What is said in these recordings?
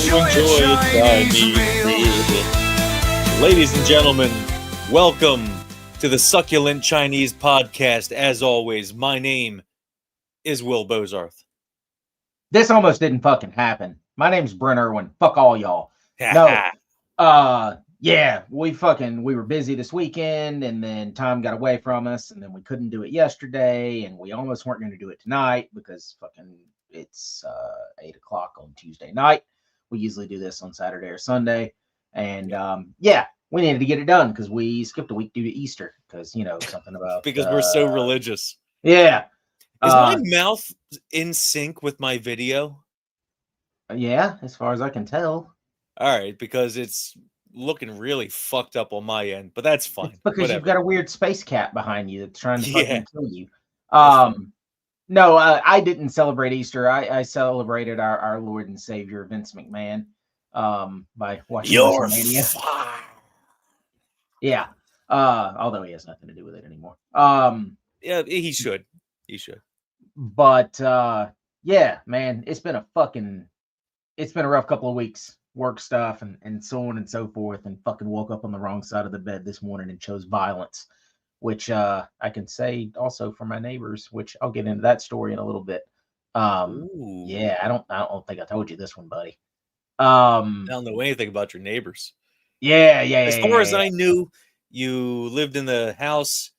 enjoy Chinese food. Ladies and gentlemen, welcome to the Succulent Chinese Podcast. As always, my name is Will Bozarth. This almost didn't fucking happen. My name's Brent Irwin. Fuck all y'all. Yeah, we were busy this weekend, and then time got away from us, and then we couldn't do it yesterday, and we almost weren't going to do it tonight because it's 8 o'clock on Tuesday night. We usually do this on Saturday or Sunday, and we needed to get it done because we skipped a week due to Easter because something about because we're so religious. Yeah. Is my mouth in sync with my video? Yeah, as far as I can tell. All right, because it's looking really fucked up on my end, but that's fine. It's because you've got a weird space cat behind you that's trying to fucking kill you. No, I didn't celebrate Easter. I celebrated our Lord and Savior Vince McMahon by watching WrestleMania. Yeah. Although he has nothing to do with it anymore. Yeah, he should. But yeah, man, it's been a rough couple of weeks. Work stuff and so on and so forth, and fucking woke up on the wrong side of the bed this morning and chose violence, which I can say also for my neighbors, which I'll get into that story in a little bit. Yeah, I don't think I told you this one, buddy. I don't know anything about your neighbors. Yeah. As far as I knew, you lived in the house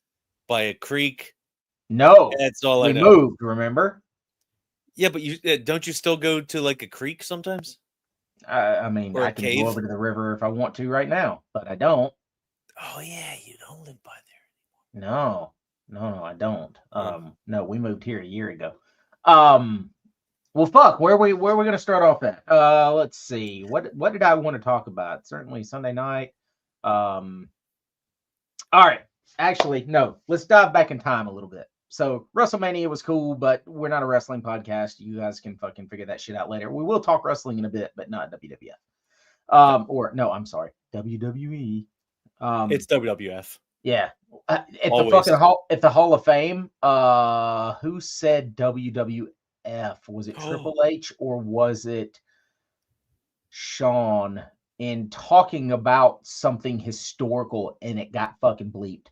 by a creek. No, that's all I know. We moved, remember? Yeah, but you don't you still go to like a creek sometimes? I mean, I can go over to the river if I want to right now, but I don't. Oh yeah, you don't live by there anymore. No, I don't. No, we moved here a year ago. Well, fuck, where we gonna start off at? Let's see. What did I want to talk about? Certainly Sunday night. All right. Actually, no. Let's dive back in time a little bit. So WrestleMania was cool, but we're not a wrestling podcast. You guys can fucking figure that shit out later. We will talk wrestling in a bit, but not WWF. Or no, I'm sorry, WWE. It's WWF. Yeah. At the Hall of Fame, who said WWF? Was it Triple H or was it Shawn in talking about something historical and it got fucking bleeped?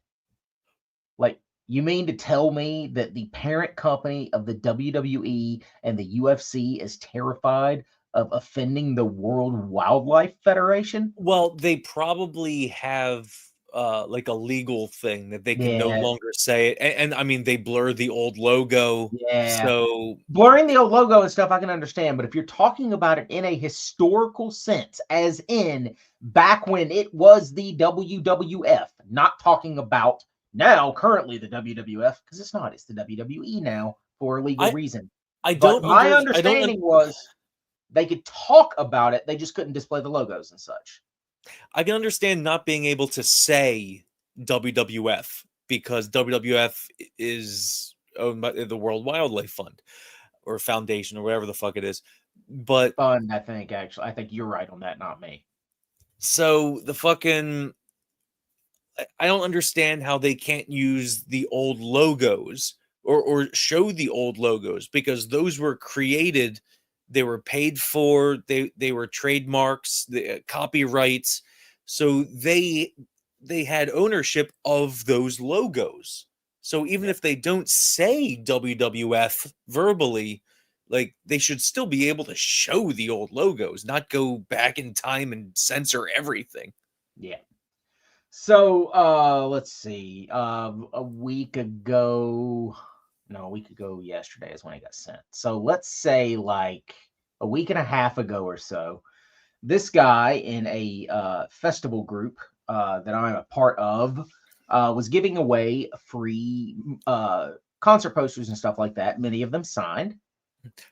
Like, you mean to tell me that the parent company of the WWE and the UFC is terrified of offending the World Wildlife Federation? Well, they probably have like a legal thing that they can no longer say it. And I mean, they blur the old logo. Yeah. So blurring the old logo and stuff, I can understand. But if you're talking about it in a historical sense, as in back when it was the WWF, not talking about now, currently the WWF, because it's not. It's the WWE now for a legal reason. My understanding was they could talk about it. They just couldn't display the logos and such. I can understand not being able to say WWF because WWF is owned by the World Wildlife Fund or Foundation or whatever the fuck it is. But fund, I think you're right on that, not me. So the fucking... I don't understand how they can't use the old logos or show the old logos because those were created, they were paid for, they were trademarks, the copyrights. So they had ownership of those logos. So even if they don't say WWF verbally, like they should still be able to show the old logos, not go back in time and censor everything. Yeah. So, let's see, a week ago yesterday is when it got sent. So let's say like a week and a half ago or so, this guy in a festival group that I'm a part of was giving away free concert posters and stuff like that. Many of them signed.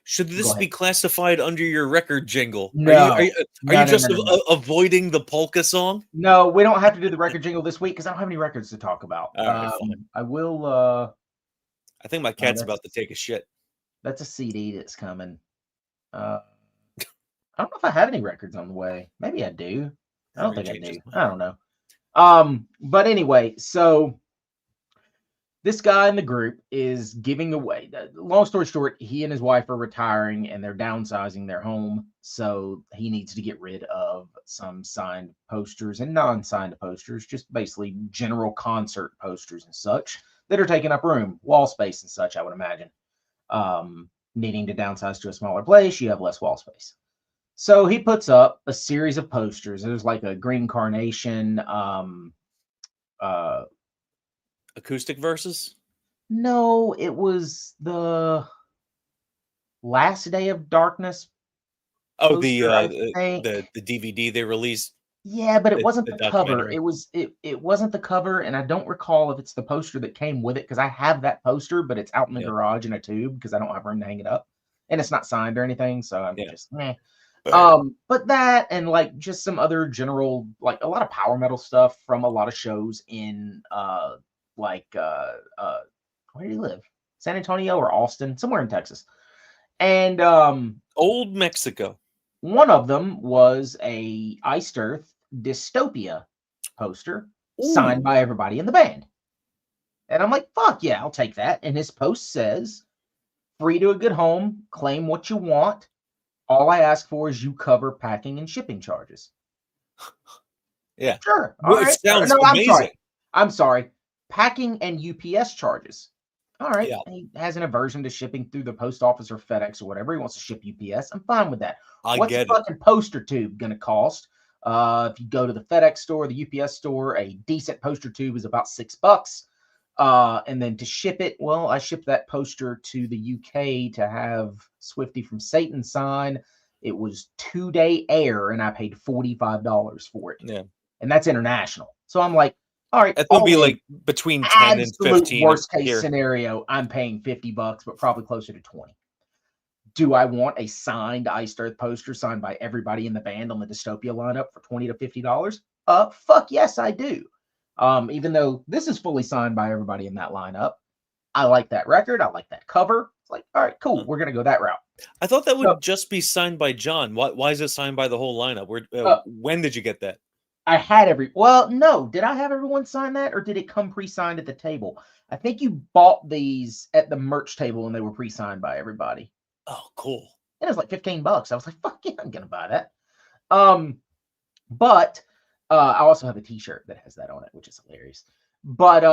Should this be classified under your record jingle? No. Are you just avoiding the polka song? No, we don't have to do the record jingle this week because I don't have any records to talk about. I will. I think my cat's about to take a shit. That's a CD that's coming. I don't know if I have any records on the way. Maybe I do. I don't think I do. I don't know. But anyway, so This guy in the group is giving away. Long story short, he and his wife are retiring and they're downsizing their home. So he needs to get rid of some signed posters and non-signed posters, just basically general concert posters and such that are taking up room, wall space and such, I would imagine. Needing to downsize to a smaller place, you have less wall space. So he puts up a series of posters. There's like a green carnation, Acoustic verses? no, it was the Last Day of Darkness Oh, poster, I think. the DVD they released, Yeah, but it wasn't the the cover. documentary. It wasn't the cover, and I don't recall if it's the poster that came with it because I have that poster, but it's out in the Yeah. garage in a tube because I don't have room to hang it up, and it's not signed or anything, so I'm Yeah. just meh. But that and like just some other general, like a lot of power metal stuff from a lot of shows in like where do you live? San Antonio or Austin, somewhere in Texas. And Old Mexico. one of them was a Iced Earth Dystopia poster signed Ooh. by everybody in the band. And I'm like, fuck yeah, I'll take that. And his post says, free to a good home, claim what you want. All I ask for is you cover packing and shipping charges. Yeah. Sure. All Well, it right. sounds No, amazing. I'm sorry. Packing and UPS charges. All right. Yeah. He has an aversion to shipping through the post office or FedEx or whatever. He wants to ship UPS. I'm fine with that. I What's a get it. fucking poster tube going to cost? If you go to the FedEx store, the UPS store, a decent poster tube is about $6. And then to ship it, well, I shipped that poster to the UK to have Swifty from Satan sign. It was 2-day air, and I paid $45 for it. Yeah. And that's international. So I'm like, all right, It's gonna be like between 10 and absolute 15 worst case here. scenario, I'm paying $50, but probably closer to 20. Do I want a signed Iced Earth poster signed by everybody in the band on the Dystopia lineup for $20 to $50? Fuck yes, I do. Even though this is fully signed by everybody in that lineup, I like that record. I like that cover. It's like, all right, cool. We're gonna go that route. I thought that would just be signed by John. Why is it signed by the whole lineup? When did you get that? I had well, no. Did I have everyone sign that, or did it come pre-signed at the table? I think you bought these at the merch table and they were pre-signed by everybody. Oh, cool. And it was like $15. I was like, fuck yeah, I'm gonna buy that. But I also have a t-shirt that has that on it, which is hilarious. But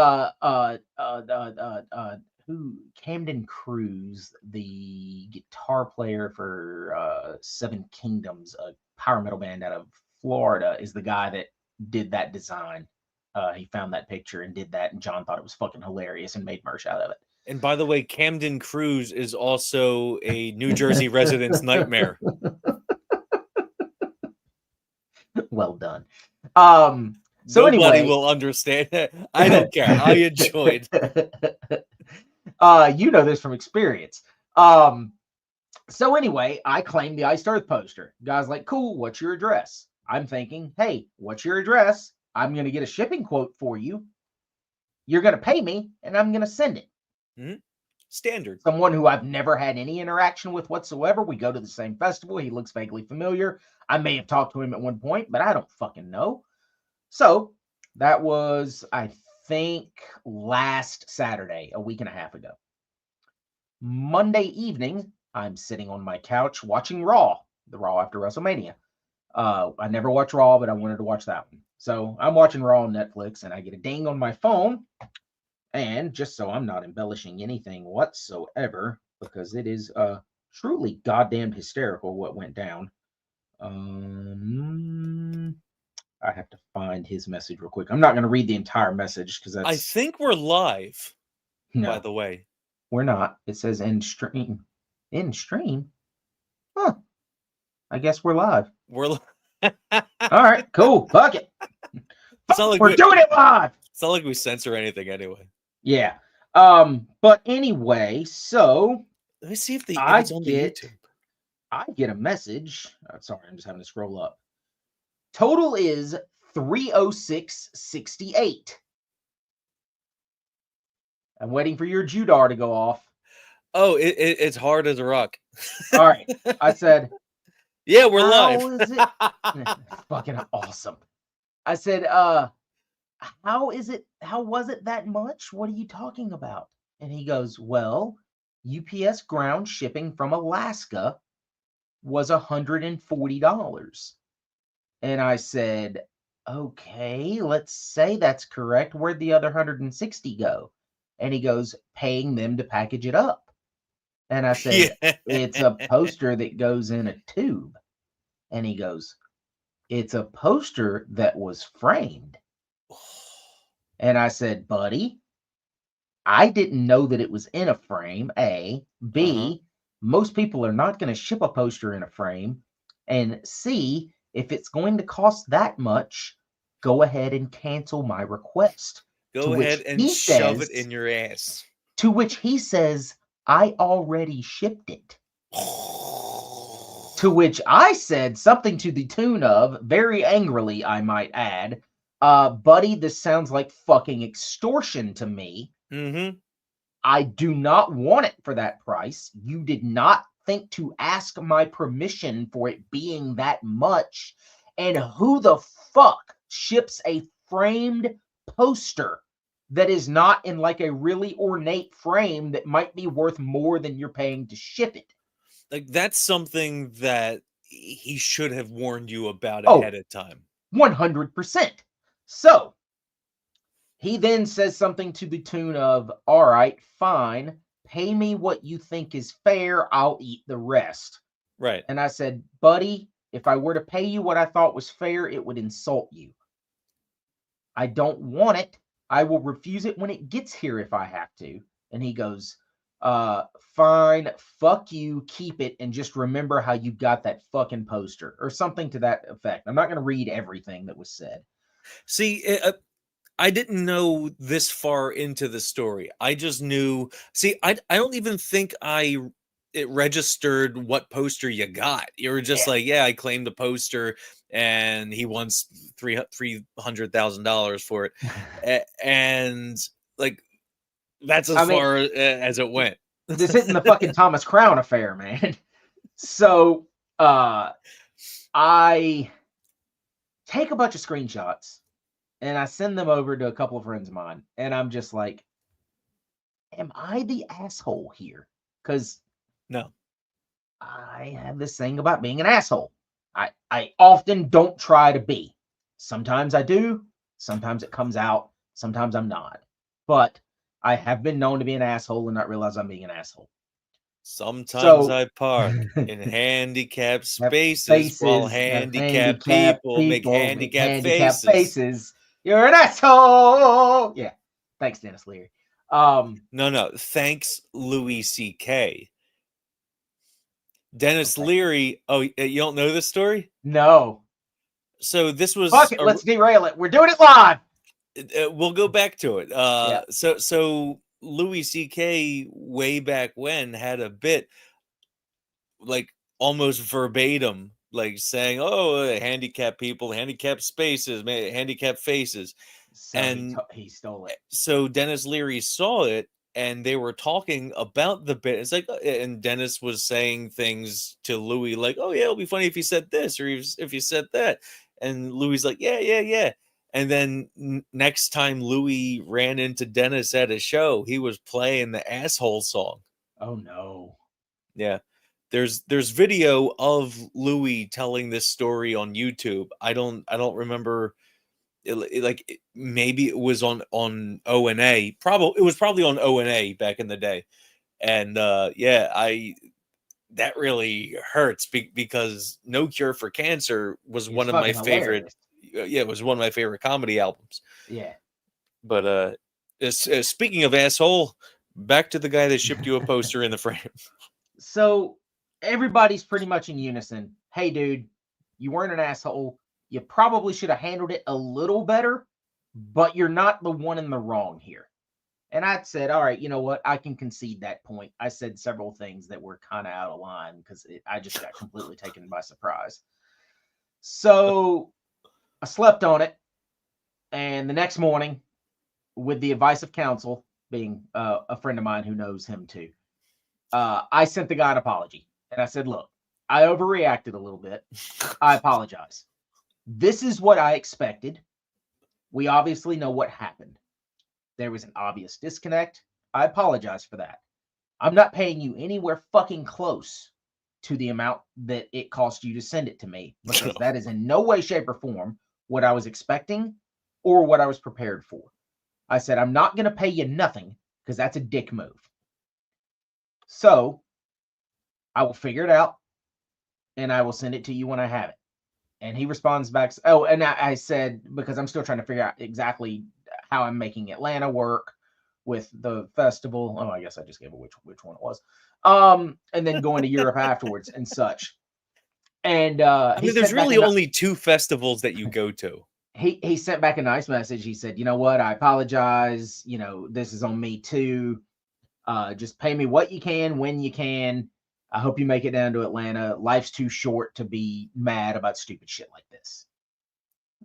who Camden Cruz, the guitar player for Seven Kingdoms, a power metal band out of Florida, is the guy that did that design. He found that picture and did that, and John thought it was fucking hilarious and made merch out of it. And by the way, Camden Cruz is also a New Jersey resident's nightmare. Well done. Nobody So anyway, will understand that. I don't care. I enjoyed. You know this from experience. So anyway, I claimed the Iced Earth poster. Guy's like, cool, what's your address? I'm thinking, hey, what's your address? I'm going to get a shipping quote for you. You're going to pay me, and I'm going to send it. Mm-hmm. Standard. Someone who I've never had any interaction with whatsoever. We go to the same festival. He looks vaguely familiar. I may have talked to him at one point, but I don't fucking know. So that was, I think, last Saturday, a week and a half ago. Monday evening, I'm sitting on my couch watching Raw, the Raw after WrestleMania. I never watch Raw, but I wanted to watch that one. So I'm watching Raw on Netflix, and I get a ding on my phone. And just so I'm not embellishing anything whatsoever, because it is truly goddamn hysterical what went down. I have to find his message real quick. I'm not going to read the entire message because that's. I think we're live. No, by the way, we're not. It says end stream. End stream? Huh. I guess we're live. We're all right, cool. Fuck it. Like we're doing it live. It's not like we censor anything anyway. Yeah. But anyway, so let me see if it's on the YouTube. I get a message. Sorry, I'm just having to scroll up. Total is 306.68. I'm waiting for your Judar to go off. Oh, it's hard as a rock. All right. I said, yeah, we're live. How is it? Fucking awesome. I said, how was it that much? What are you talking about? And he goes, well, UPS ground shipping from Alaska was $140. And I said, okay, let's say that's correct. Where'd the other 160 go? And he goes, paying them to package it up. And I said, Yeah. it's a poster that goes in a tube. And he goes, it's a poster that was framed. And I said, buddy, I didn't know that it was in a frame, A. Uh-huh. B, most people are not going to ship a poster in a frame. And C, if it's going to cost that much, go ahead and cancel my request. To Go ahead which and he shove says, it in your ass. I already shipped it. To which I said something to the tune of, very angrily, I might add, buddy, this sounds like fucking extortion to me. Mm-hmm. I do not want it for that price. You did not think to ask my permission for it being that much. And who the fuck ships a framed poster that is not in like a really ornate frame that might be worth more than you're paying to ship it? Like, that's something that he should have warned you about Oh, ahead of time. 100%. So he then says something to the tune of, all right, fine, pay me what you think is fair, I'll eat the rest. Right. And I said, buddy, if I were to pay you what I thought was fair, it would insult you. I don't want it. I will refuse it when it gets here if I have to. And he goes, fine, fuck you, keep it, and just remember how you got that fucking poster, or something to that effect. I'm not going to read everything that was said. See, I didn't know this far into the story. I just knew. See, I don't even think it registered what poster you got. You were just Yeah. like, yeah, I claimed the poster, and he wants $300,000 for it, and like that's as I mean, far as it went. this isn't the fucking Thomas Crown affair, man. So I take a bunch of screenshots and I send them over to a couple of friends of mine. And I'm just like, am I the asshole here? Because No. I have this thing about being an asshole. I often don't try to be. Sometimes I do. Sometimes it comes out. Sometimes I'm not. But I have been known to be an asshole and not realize I'm being an asshole. Sometimes So I park in handicapped have spaces while faces, have handicapped handicapped people make people make handicapped handicapped faces. faces. You're an asshole. Yeah. Thanks, Dennis Leary. No. Thanks, Louis C.K. Dennis Okay. Leary. Oh, you don't know this story? No. So this Fuck was it. Let's derail it. We're doing it live. we'll go back to it. Yeah. So Louis C.K. way back when had a bit like almost verbatim, like saying, "Oh, handicapped people, handicapped spaces, handicapped faces," So and he stole it. so Dennis Leary saw it, and they were talking about the bit. It's like, and Dennis was saying things to Louis like, "Oh yeah, it'll be funny if you said this or if you said that," and Louis's like, "Yeah." And then next time Louis ran into Dennis at a show, he was playing the asshole song. Oh no. Yeah. There's video of Louis telling this story on YouTube. I don't remember maybe it was on O&A. Probably it was probably on O&A back in the day. And yeah, I that really hurts because No Cure for Cancer was It's one of my fucking favorite. hilarious. Yeah, it was one of my favorite comedy albums. Yeah. But speaking of asshole, back to the guy that shipped you a poster in the frame. So everybody's pretty much in unison. Hey, dude, you weren't an asshole. You probably should have handled it a little better, but you're not the one in the wrong here. And I said, all right, you know what? I can concede that point. I said several things that were kind of out of line because I just got completely taken by surprise. So I slept on it. And the next morning, with the advice of counsel, being a friend of mine who knows him too, I sent the guy an apology. And I said, look, I overreacted a little bit. I apologize. This is what I expected. We obviously know what happened. There was an obvious disconnect. I apologize for that. I'm not paying you anywhere fucking close to the amount that it cost you to send it to me, because that is in no way, shape, or form what I was expecting or what I was prepared for. I said, I'm not going to pay you nothing because that's a dick move. So I will figure it out and I will send it to you when I have it. And he responds back. Oh, and I said, because I'm still trying to figure out exactly how I'm making Atlanta work with the festival. Oh, I guess I just gave it which one it was. And then going to Europe afterwards and such. And I mean, there's really only 2 festivals that you go to. He sent back a nice message. He said, you know what? I apologize. This is on me too. Just pay me what you can when you can. I hope you make it down to Atlanta. Life's too short to be mad about stupid shit like this.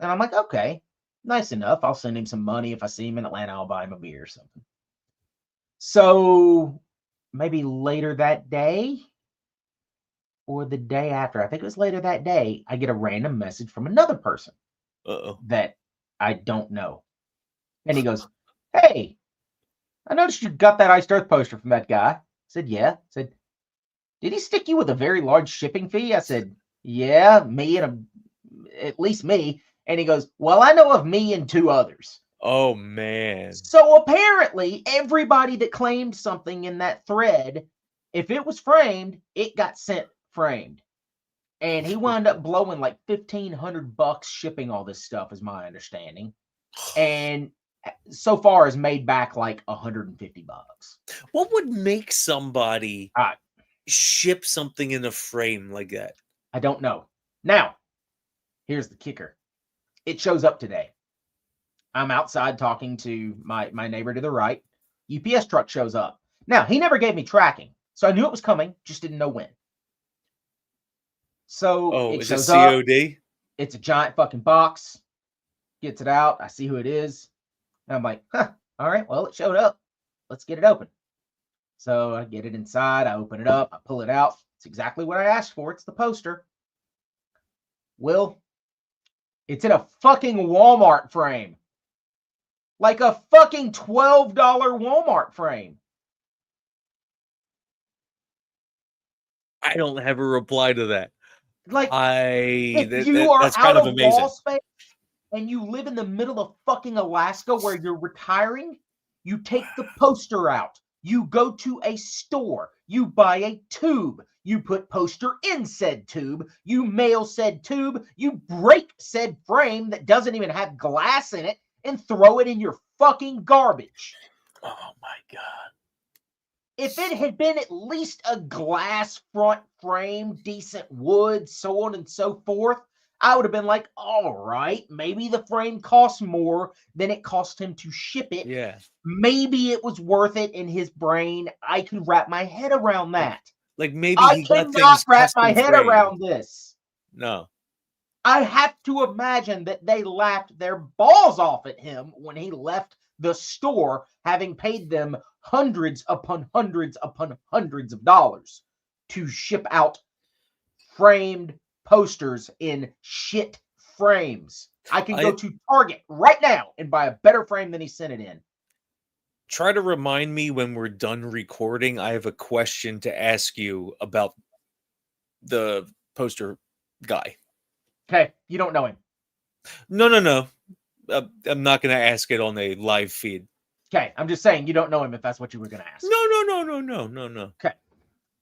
And I'm like, okay, nice enough. I'll send him some money. If I see him in Atlanta, I'll buy him a beer or something. So maybe later that day or the day after, I think it was later that day, I get a random message from another person that I don't know. And he goes, hey, I noticed you got that Iced Earth poster from that guy. I said, yeah. I said, did he stick you with a very large shipping fee? I said, yeah, at least me. And he goes, well, I know of me and 2 others. Oh, man. So apparently everybody that claimed something in that thread, if it was framed, it got sent framed. And he wound up blowing like $1,500 shipping all this stuff, is my understanding. And so far has made back like $150. What would make somebody ship something in a frame like that? I don't know. Now, here's the kicker. It shows up today. I'm outside talking to my neighbor to the right. UPS truck shows up. Now, he never gave me tracking, so I knew it was coming, just didn't know when. So it shows up. COD? It's a giant fucking box. Gets it out. I see who it is. And I'm like, huh, all right, well, it showed up. Let's get it open. So I get it inside. I open it up. I pull it out. It's exactly what I asked for. It's the poster. Will, it's in a fucking Walmart frame. Like a fucking $12 Walmart frame. I don't have a reply to that. Like, if you are out of wall space and you live in the middle of fucking Alaska where you're retiring, you take the poster out. You go to a store. You buy a tube. You put poster in said tube. You mail said tube. You break said frame that doesn't even have glass in it and throw it in your fucking garbage. Oh my God. If it had been at least a glass front frame, decent wood, so on and so forth, I would have been like, all right, maybe the frame costs more than it cost him to ship it. Yeah. Maybe it was worth it in his brain. I could wrap my head around that. Like maybe I cannot wrap my head around this. No. I have to imagine that they laughed their balls off at him when he left the store, having paid them hundreds upon hundreds upon hundreds of dollars to ship out framed posters in shit frames. I can go to Target right now and buy a better frame than he sent it in. Try to remind me when we're done recording. I have a question to ask you about the poster guy. Okay, you don't know him. No. I'm not going to ask it on a live feed. Okay, I'm just saying you don't know him if that's what you were going to ask. No. Okay,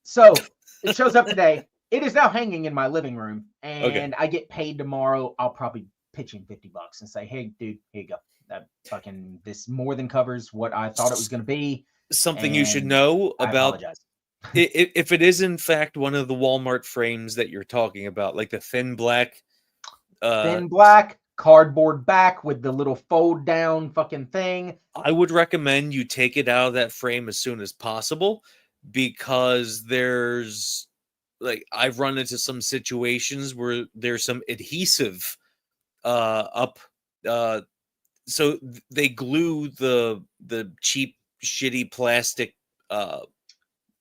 so it shows up today. It is now hanging in my living room, and I get paid tomorrow. I'll probably pitch him $50 and say, hey, dude, here you go. That fucking, this more than covers what I thought it was going to be. Something you should know about, if it is in fact one of the Walmart frames that you're talking about, like the thin black, cardboard back with the little fold down fucking thing, I would recommend you take it out of that frame as soon as possible, because there's, like, I've run into some situations where there's some adhesive up, so they glue the cheap shitty plastic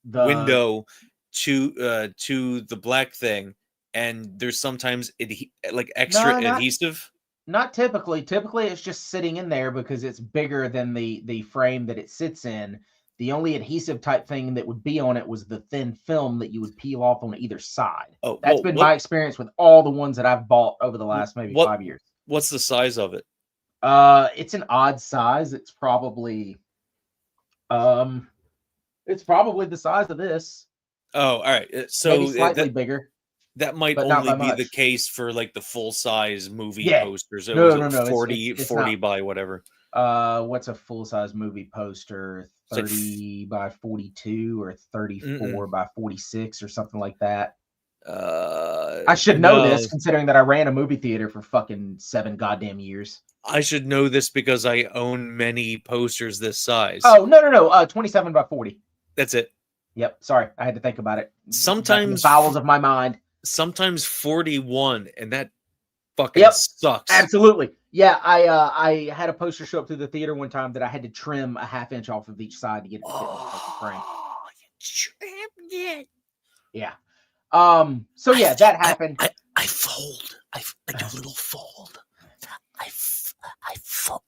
window to the black thing, and there's sometimes like extra adhesive. Not typically. Typically, it's just sitting in there because it's bigger than the frame that it sits in. The only adhesive type thing that would be on it was the thin film that you would peel off on either side. Oh, That's well, been my experience with all the ones that I've bought over the last maybe what 5 years. what's the size of it? It's an odd size. Um, it's probably the size of this, Oh, all right. maybe So slightly bigger, that might but not only by be the much. case for like the full size movie Yeah. posters. It was No, no, no. It's 40, it's 40 not. by whatever. What's a full size movie poster? It's like 30 by 42 or 34 mm-mm. by 46 or something like that. I should know No, this considering that I ran a movie theater for fucking 7 goddamn years. I should know this because I own many posters this size. Oh, no. 27 by 40. That's it. Yep. Sorry. I had to think about it. Back in the Sometimes bowels of my mind. sometimes 41, and that fucking Yep. sucks. Absolutely. Yeah, I had a poster show up to the theater one time that I had to trim a half inch off of each side to get it to fit in the fucking frame. Oh, you trimmed it. Yeah. So yeah, that happened. I fold. I do a little fold. I fold.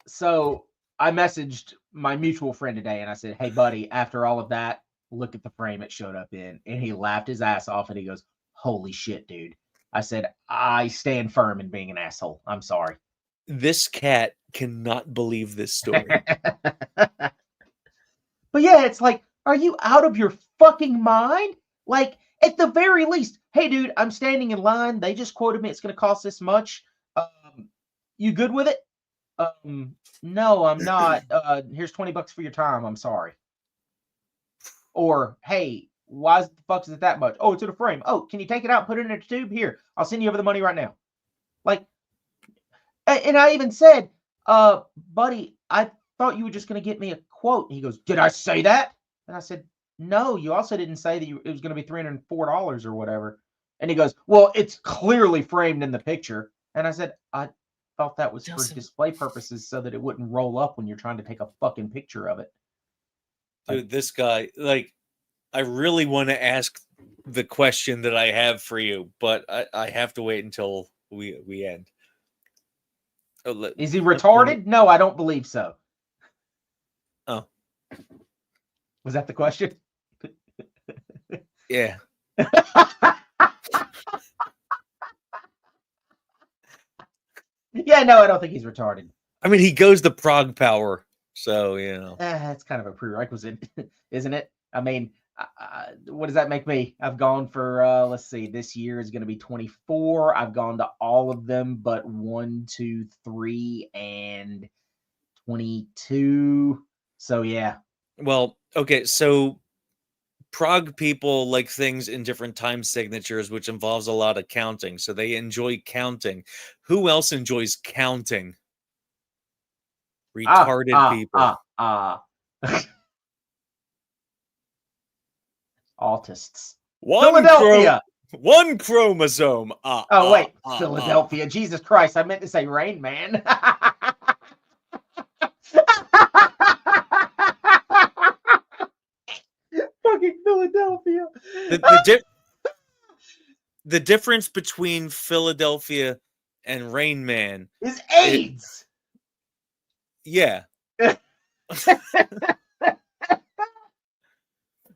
So I messaged my mutual friend today and I said, "Hey buddy, after all of that, look at the frame it showed up in." And he laughed his ass off and he goes, "Holy shit, dude." I said, "I stand firm in being an asshole. I'm sorry." This cat cannot believe this story. But yeah, it's like, are you out of your fucking mind? Like, at the very least, hey, dude, I'm standing in line. They just quoted me. It's going to cost this much. You good with it? No, I'm not. Here's $20 for your time. I'm sorry. Or, hey, why the fuck is it that much? Oh, it's in a frame. Oh, can you take it out and put it in a tube? Here, I'll send you over the money right now. Like, and I even said, buddy, I thought you were just going to get me a quote. And he goes, "Did I say that?" And I said, "No, you also didn't say that it was going to be $304 or whatever." And he goes, "Well, it's clearly framed in the picture." And I said, "I thought that was for display purposes so that it wouldn't roll up when you're trying to take a fucking picture of it." Dude, this guy, like, I really want to ask the question that I have for you, but I have to wait until we end. Is he retarded? No, I don't believe so. Oh. Was that the question? Yeah. Yeah, no, I don't think he's retarded. I mean, he goes to Prague Power, so, you know. That's kind of a prerequisite, isn't it? I mean, what does that make me? I've gone for, let's see, this year is going to be 24. I've gone to all of them but 1, 2, 3, and 22. So, yeah. Well, okay, so Prague people like things in different time signatures, which involves a lot of counting. So they enjoy counting. Who else enjoys counting? Retarded people. Autists. One Philadelphia. One chromosome. Wait, Philadelphia. Jesus Christ, I meant to say Rain Man. Fucking Philadelphia. The difference between Philadelphia and Rain Man is AIDS. Yeah.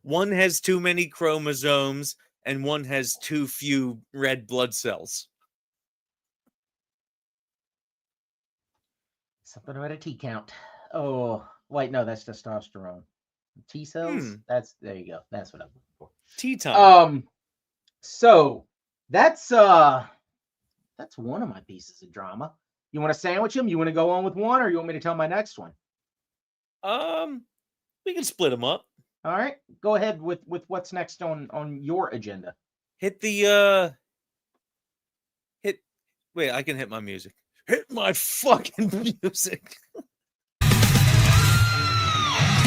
One has too many chromosomes and one has too few red blood cells. Something about a T count. Oh, wait, no, that's testosterone. T cells? There you go. That's what I'm looking for. T time. So that's one of my pieces of drama. You want to sandwich them? You want to go on with one, or you want me to tell my next one? We can split them up. All right, go ahead with what's next on your agenda. Wait, I can hit my music. Hit my fucking music.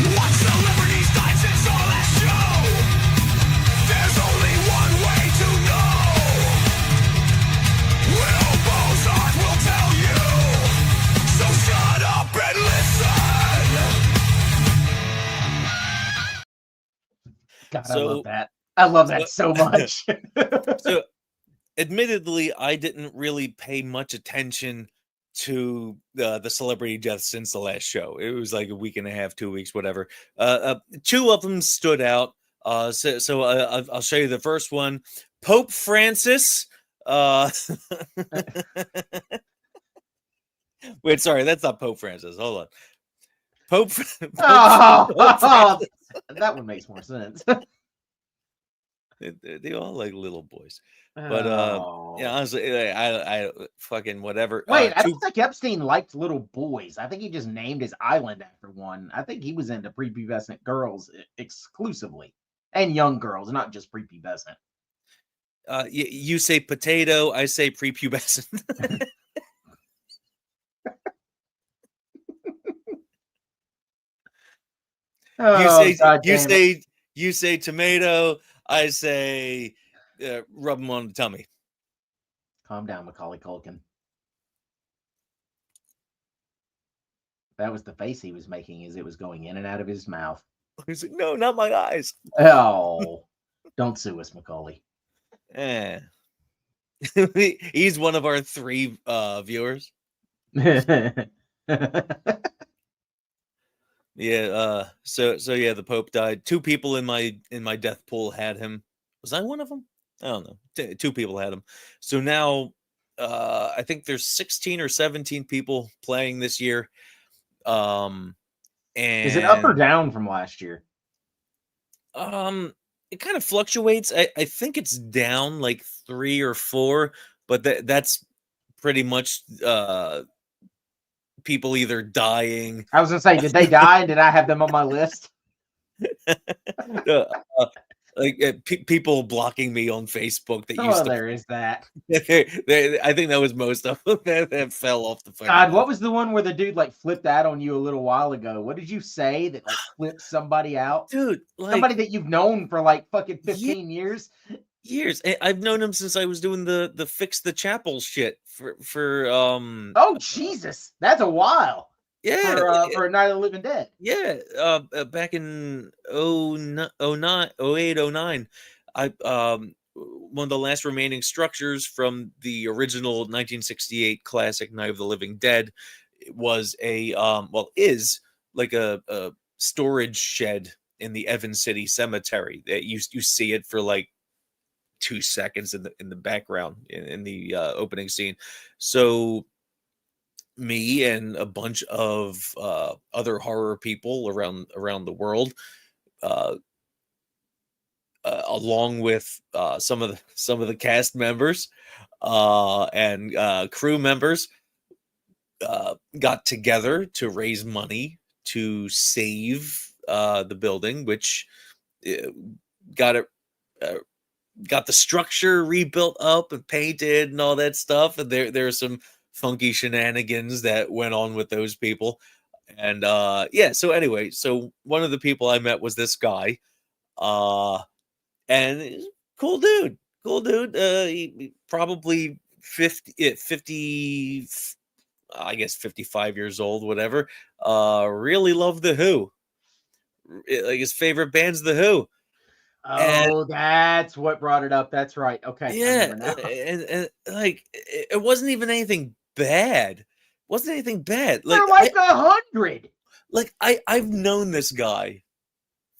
What celebrities dice it's all that show. There's only one way to know. Will Bozart will tell you. So shut up and listen. God, I love that. I love that so much. So admittedly, I didn't really pay much attention to the celebrity deaths since the last show. It was like a week and a half, 2 weeks, whatever. Two of them stood out. I'll show you the first one. Pope Francis. Wait, sorry, that's not Pope Francis. Hold on. Pope Francis. That one makes more sense. They all like little boys. But yeah, honestly, I fucking whatever. Wait, I don't think Epstein liked little boys. I think he just named his island after one. I think he was into prepubescent girls exclusively, and young girls, not just prepubescent. You say potato, I say prepubescent. You say tomato, I say rub them on the tummy. Calm down, Macaulay Culkin. That was the face he was making as it was going in and out of his mouth. He's like, no, not my eyes. Oh, don't sue us, Macaulay. He's one of our 3 viewers. Yeah, so yeah, the Pope died. 2 people in my death pool had him. Was I one of them? I don't know. 2 people had him. So now I think there's 16 or 17 people playing this year. And is it up or down from last year? It kind of fluctuates. I think it's down like 3 or 4, but that's pretty much people either dying. I was gonna say, did they die? Did I have them on my list? People blocking me on Facebook that used to. There is that. I think that was most of them that fell off the phone. God, what was the one where the dude like flipped out on you a little while ago? What did you say that like flipped somebody out? Dude, somebody that you've known for like fucking 15 years. Years. I've known him since I was doing the fix the chapel shit for Oh Jesus, that's a while. Yeah, for a Night of the Living Dead. Yeah, back in 08, 09, I one of the last remaining structures from the original 1968 classic Night of the Living Dead was is like a storage shed in the Evans City Cemetery. That you see it for like 2 seconds in the background in the opening scene. So me and a bunch of other horror people around the world, along with some of the cast members and crew members, got together to raise money to save the building, which got the structure rebuilt up and painted and all that stuff. And there's some funky shenanigans that went on with those people. And so anyway, so one of the people I met was this guy, and cool dude. He probably 50, I guess 55 years old, whatever. Really loved the Who. Like his favorite band's the Who. Oh, that's what brought it up. That's right. Okay. Yeah, and like it wasn't even anything bad. Like they're like 100. Like I've known this guy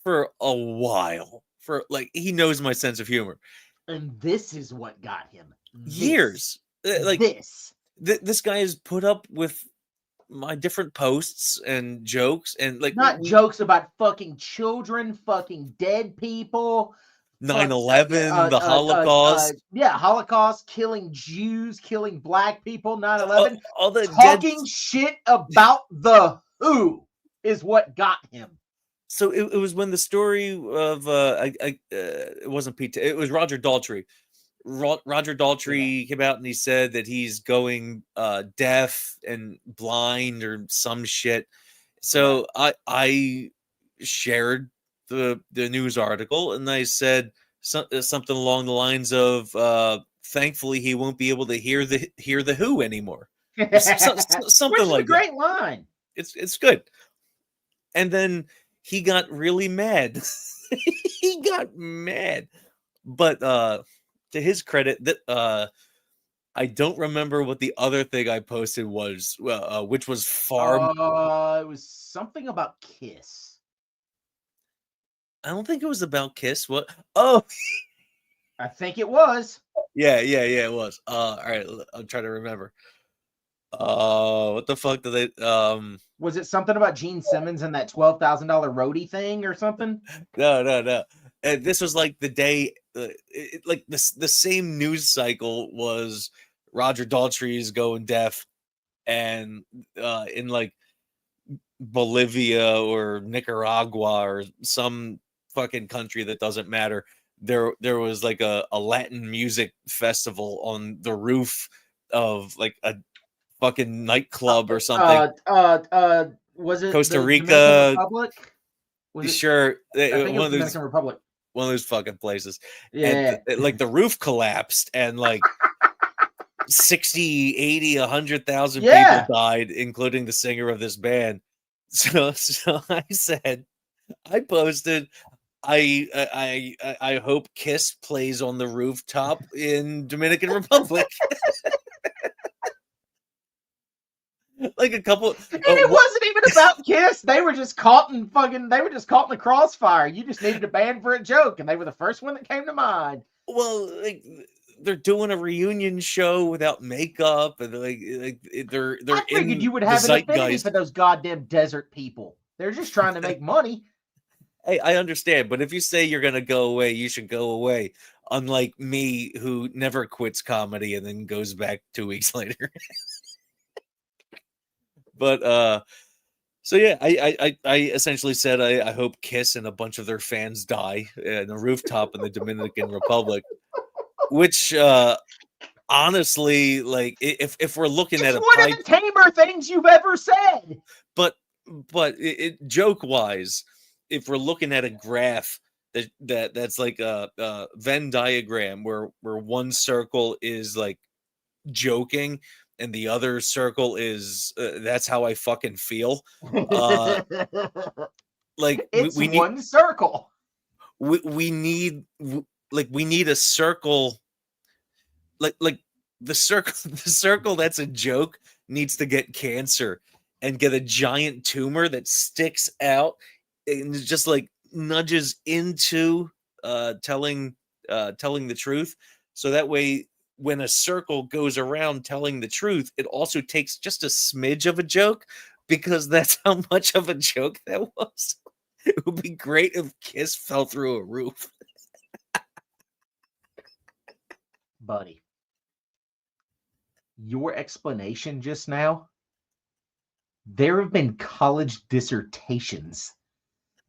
for a while. For like he knows my sense of humor. And this is what got him years. Like this. This guy has put up with my different posts and jokes and like not jokes about fucking children, fucking dead people, 9/11, the Holocaust. Holocaust, killing Jews, killing black people, 9/11. All the talking shit about the Who is what got him. So it was when the story of it wasn't Pete, it was Roger Daltrey. Roger Daltrey came out and he said that he's going deaf and blind or some shit. So I shared the news article and I said something along the lines of thankfully he won't be able to hear the Who anymore. Something like a great line. It's good. And then he got really mad. He got mad. But to his credit, that I don't remember what the other thing I posted was, which was far. It was something about Kiss. I don't think it was about Kiss. What? Oh, I think it was. yeah, it was. All right, I'm trying to remember. What the fuck did they? Was it something about Gene Simmons and that $12,000 roadie thing or something? No. And this was like the day, like the same news cycle was Roger Daltrey's going deaf, and in like Bolivia or Nicaragua or some fucking country that doesn't matter, there was like a Latin music festival on the roof of like a fucking nightclub or something. Was it Costa the Dominican Rica, Republic? Was it? sure, I think it one was of the those Dominican Republic. fucking places. And Yeah. like the roof collapsed, and like 60, 80, 100,000 people Yeah. died, including the singer of this band. So I posted, I hope Kiss plays on the rooftop in Dominican Republic. Like a couple, And it wasn't even about Kiss. They were just caught in the crossfire. You just needed a band for a joke, and they were the first one that came to mind. well, like they're doing a reunion show without makeup, and they're I figured in you would the have an affinity zeitgeist. for those goddamn desert people. They're just trying to make money. Hey, I understand, but if you say you're gonna go away, you should go away. Unlike me, who never quits comedy and then goes back 2 weeks later. But so yeah, I essentially said I hope Kiss and a bunch of their fans die in a rooftop in the Dominican Republic, which honestly, like if we're looking It's at a one pie, of the tamer things you've ever said. but joke wise, if we're looking at a graph that's like a Venn diagram where one circle is like joking and the other circle is that's how I fucking feel. Uh like It's we need one circle. we need we need a circle, like the circle the circle that's a joke needs to get cancer and get a giant tumor that sticks out and just like nudges into telling the truth, so that way when a circle goes around telling the truth, it also takes just a smidge of a joke, because that's how much of a joke that was. It would be great if Kiss fell through a roof. Buddy, your explanation just now, there have been college dissertations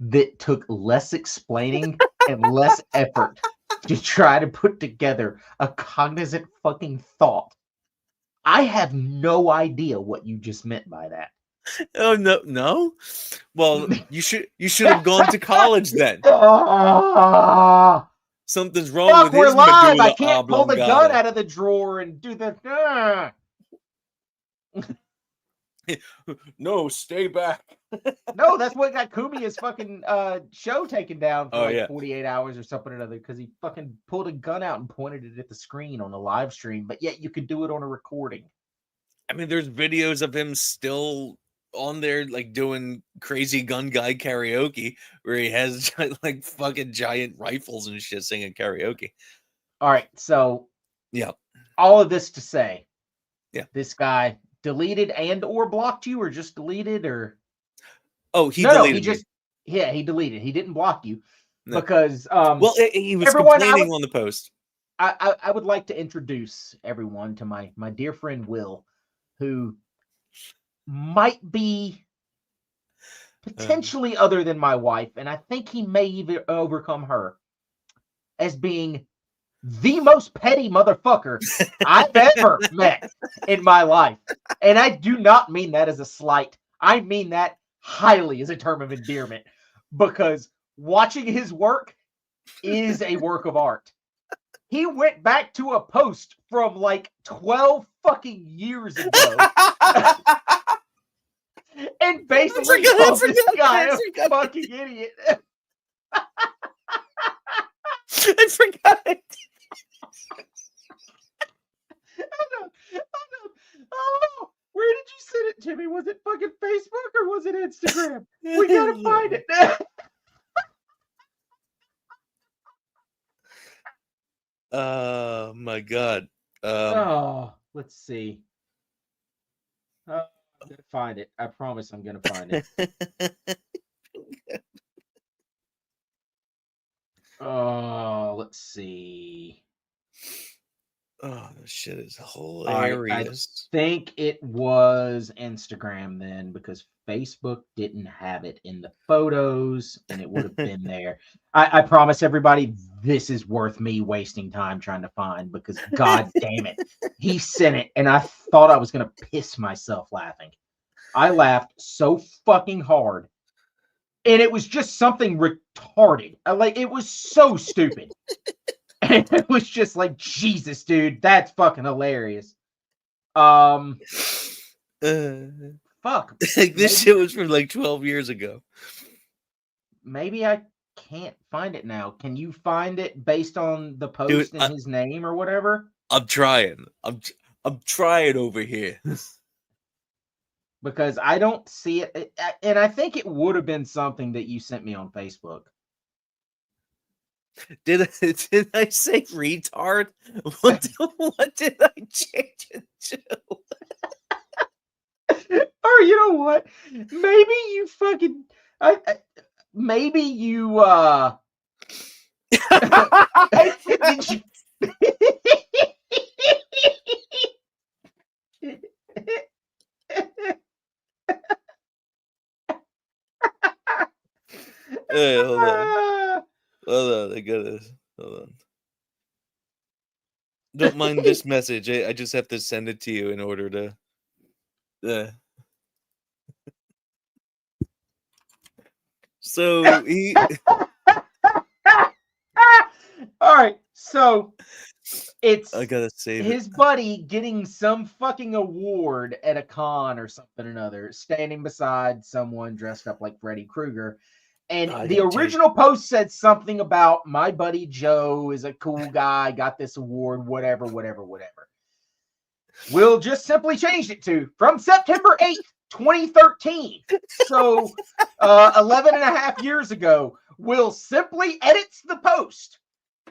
that took less explaining and less effort to try to put together a cognizant fucking thought. I have no idea what you just meant by that. Oh no. Well, you should have gone to college then. Something's wrong Fuck, with we're his live. medulla I can't pull the gun oblongata. out of the drawer and do the. No, stay back. No, that's what got Kumi's fucking show taken down for 48 hours or something or another, because he fucking pulled a gun out and pointed it at the screen on a live stream, but yet you could do it on a recording. I mean, there's videos of him still on there, like doing crazy gun guy karaoke, where he has like fucking giant rifles and shit singing karaoke. All right, so yeah, all of this to say, yeah, this guy deleted and or blocked you, or just deleted, or he deleted just he deleted. He didn't block you because well, he was complaining on the post. I would like to introduce everyone to my dear friend Will, who might be potentially other than my wife, and I think he may even overcome her as being the most petty motherfucker I've ever met in my life. And I do not mean that as a slight. I mean that highly as a term of endearment, because watching his work is a work of art. He went back to a post from like 12 fucking years ago. And basically called this guy a fucking idiot. I forgot. Oh, where did you send it to me? Was it fucking Facebook or was it Instagram? We gotta find it. Oh my god. Oh, let's see. I'm gonna find it. I promise I'm gonna find it. Oh, let's see. Oh, this shit is All right, I hilarious. think it was Instagram then because Facebook didn't have it in the photos and it would have been there. I promise everybody this is worth me wasting time trying to find because god damn it. He sent it and I thought I was gonna piss myself laughing. I laughed so fucking hard. And it was just something retarded. Like it was so stupid. And it was just like, Jesus, dude, that's fucking hilarious. Fuck. Like this shit was from like 12 years ago. Maybe I can't find it now. Can you find it based on the post Dude, and his name or whatever? I'm trying. I'm trying over here. Because I don't see it. And I think it would have been something that you sent me on Facebook. Did I say retard? What did I change it to? Or you know what? Maybe you fucking maybe you did you Hey, hold on. Hold on, I got this. Hold on. Don't mind this message. I just have to send it to you in order to. So he. All right, so it's I gotta save his it. buddy getting some fucking award at a con or something or another, standing beside someone dressed up like Freddy Krueger. And I the gotta change. original post said something about my buddy Joe is a cool guy, got this award, whatever. We'll just simply change it to from September 8th, 2013. So 11 and a half years ago, Will simply edits the post.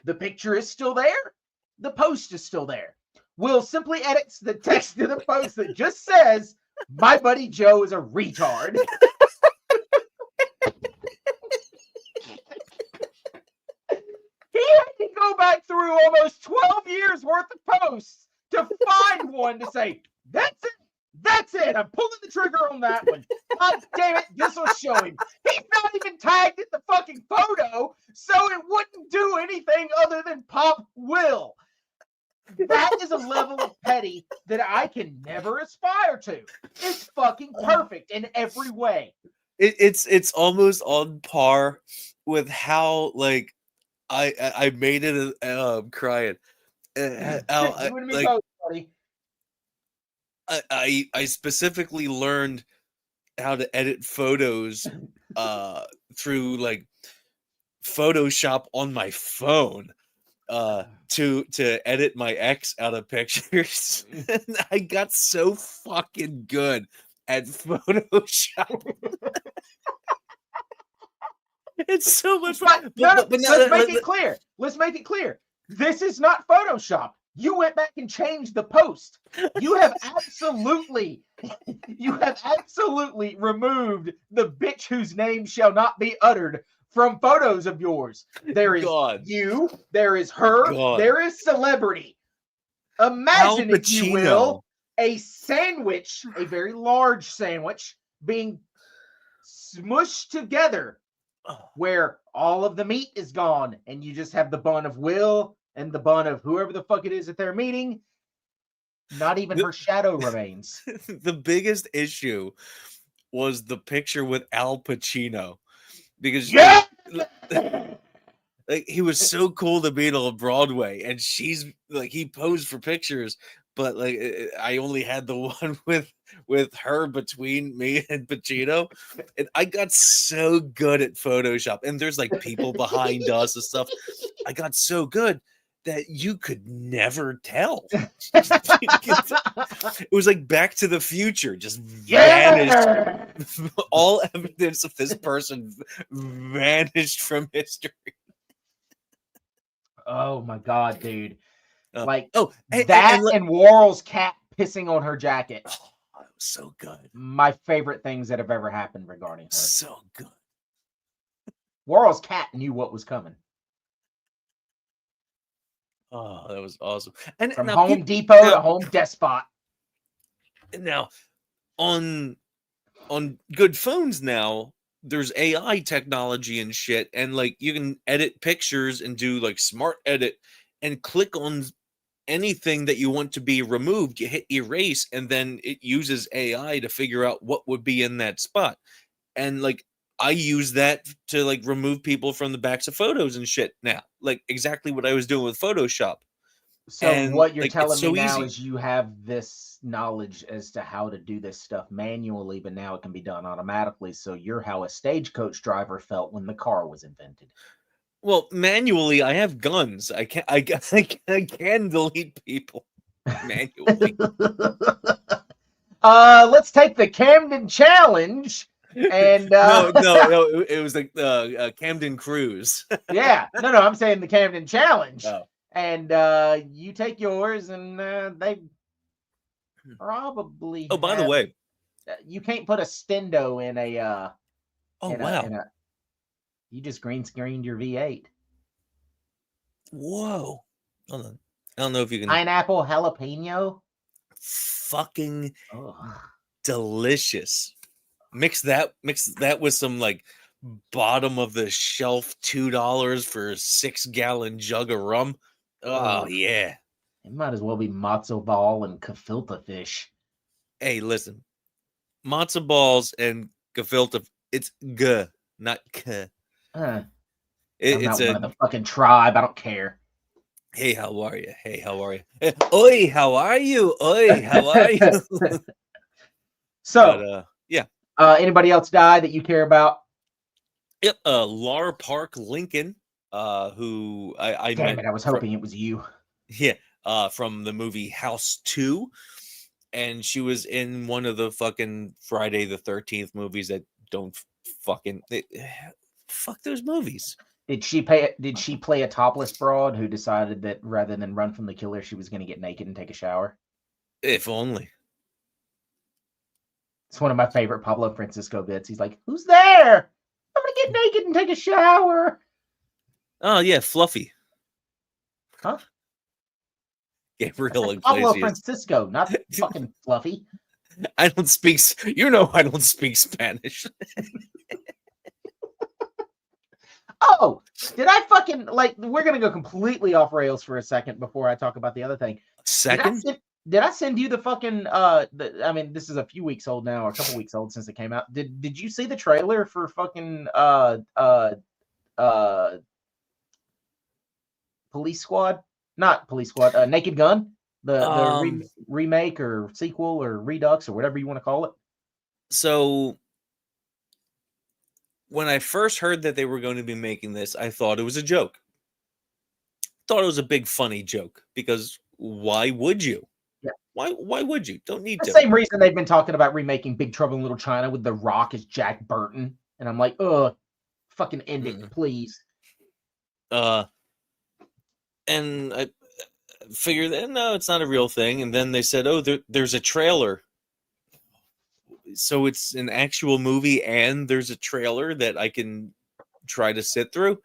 The picture is still there. The post is still there. Will simply edits the text to the post that just says, my buddy Joe is a retard. He had to go back through almost 12 years worth of posts to find one to say, that's it. That's it. I'm pulling the trigger on that one. God damn it. This will show him. He's not even tagged in the fucking photo, so it wouldn't do anything other than pop Will. That is a level of petty that I can never aspire to. It's fucking perfect in every way. It's almost on par with how like I made it crying. You and me Like both, buddy. I specifically learned how to edit photos through like Photoshop on my phone to edit my ex out of pictures. And I got so fucking good at Photoshop. It's so much fun. But let's make it clear. Let's make it clear. This is not Photoshop. You went back and changed the post. You have absolutely removed the bitch whose name shall not be uttered from photos of yours. There is God. you, there is her, God. there is celebrity. Imagine, if you will, a sandwich, a very large sandwich, being smushed together where all of the meat is gone and you just have the bun of Will and the bun of whoever the fuck it is that they're meeting. Not even her shadow remains. The biggest issue was the picture with Al Pacino because like he was so cool to meet on Broadway, and she's like he posed for pictures, but like I only had the one with her between me and Pacino, and I got so good at Photoshop. And there's like people behind us and stuff. I got so good, that you could never tell. It was like Back to the Future, just vanished. Yeah. All evidence of this person vanished from history. Oh my god, dude! Like Oh, that and Worrell's cat pissing on her jacket. Oh, it was so good. My favorite things that have ever happened regarding her. So good. Worrell's cat knew what was coming. Oh, that was awesome. And From now Home Depot to Home Despot. Now, on good phones now, there's AI technology and shit, and like you can edit pictures and do like smart edit and click on anything that you want to be removed. You hit erase, and then it uses AI to figure out what would be in that spot. And like I use that to like remove people from the backs of photos and shit now, like exactly what I was doing with Photoshop. So And what you're like it's telling me so now easy. is you have this knowledge as to how to do this stuff manually, but now it can be done automatically. So you're how a stagecoach driver felt when the car was invented. Well, manually, I have guns. I can delete people manually. Let's take the Camden Challenge. And No, it was like Camden Cruise. yeah, no, I'm saying the Camden Challenge. Oh. And you take yours, and they probably Oh, by the way, you can't put a stendo in a oh in wow, a you just green screened your V8. whoa, hold on. I don't know if you can. Pineapple jalapeno. Fucking Oh. delicious. Mix that with some like bottom of the shelf $2 for a 6-gallon jug of rum. Oh yeah. It might as well be matzo ball and gefilte fish. Hey, listen, matzo balls and gefilte. It's g, not k. I'm It's not one of the fucking tribe. I don't care. Hey, how are you? Hey, how are you? Oi, how are you? Oi, how are you? So, But yeah. Anybody else die that you care about? Yep. Lar Park Lincoln, who I Damn met it! I was hoping it was you. Yeah, from the movie House 2, and she was in one of the fucking Friday the 13th movies that don't fucking fuck those movies. Did she play a topless broad who decided that rather than run from the killer, she was going to get naked and take a shower? If only. It's one of my favorite Pablo Francisco bits. He's like, "Who's there? I'm going to get naked and take a shower." Oh yeah, Fluffy. Huh? Gabriel Iglesias. Pablo Francisco, not fucking Fluffy. I don't speak. I don't speak Spanish. Oh, did I fucking like? We're gonna go completely off rails for a second before I talk about the other thing. Second, Did I send you the fucking I mean, this is a few weeks old now, or a couple weeks old since it came out. Did you see the trailer for fucking Police Squad? Not Police Squad, Naked Gun? The remake or sequel or redux or whatever you want to call it. So when I first heard that they were going to be making this, I thought it was a joke. Thought it was a big funny joke, because why would you? Yeah. Why would you? Don't need The to. same reason they've been talking about remaking Big Trouble in Little China with The Rock as Jack Burton. And I'm like, fucking end it, please. And I figured that no, it's not a real thing. And then they said, oh, there's a trailer. So it's an actual movie and there's a trailer that I can try to sit through.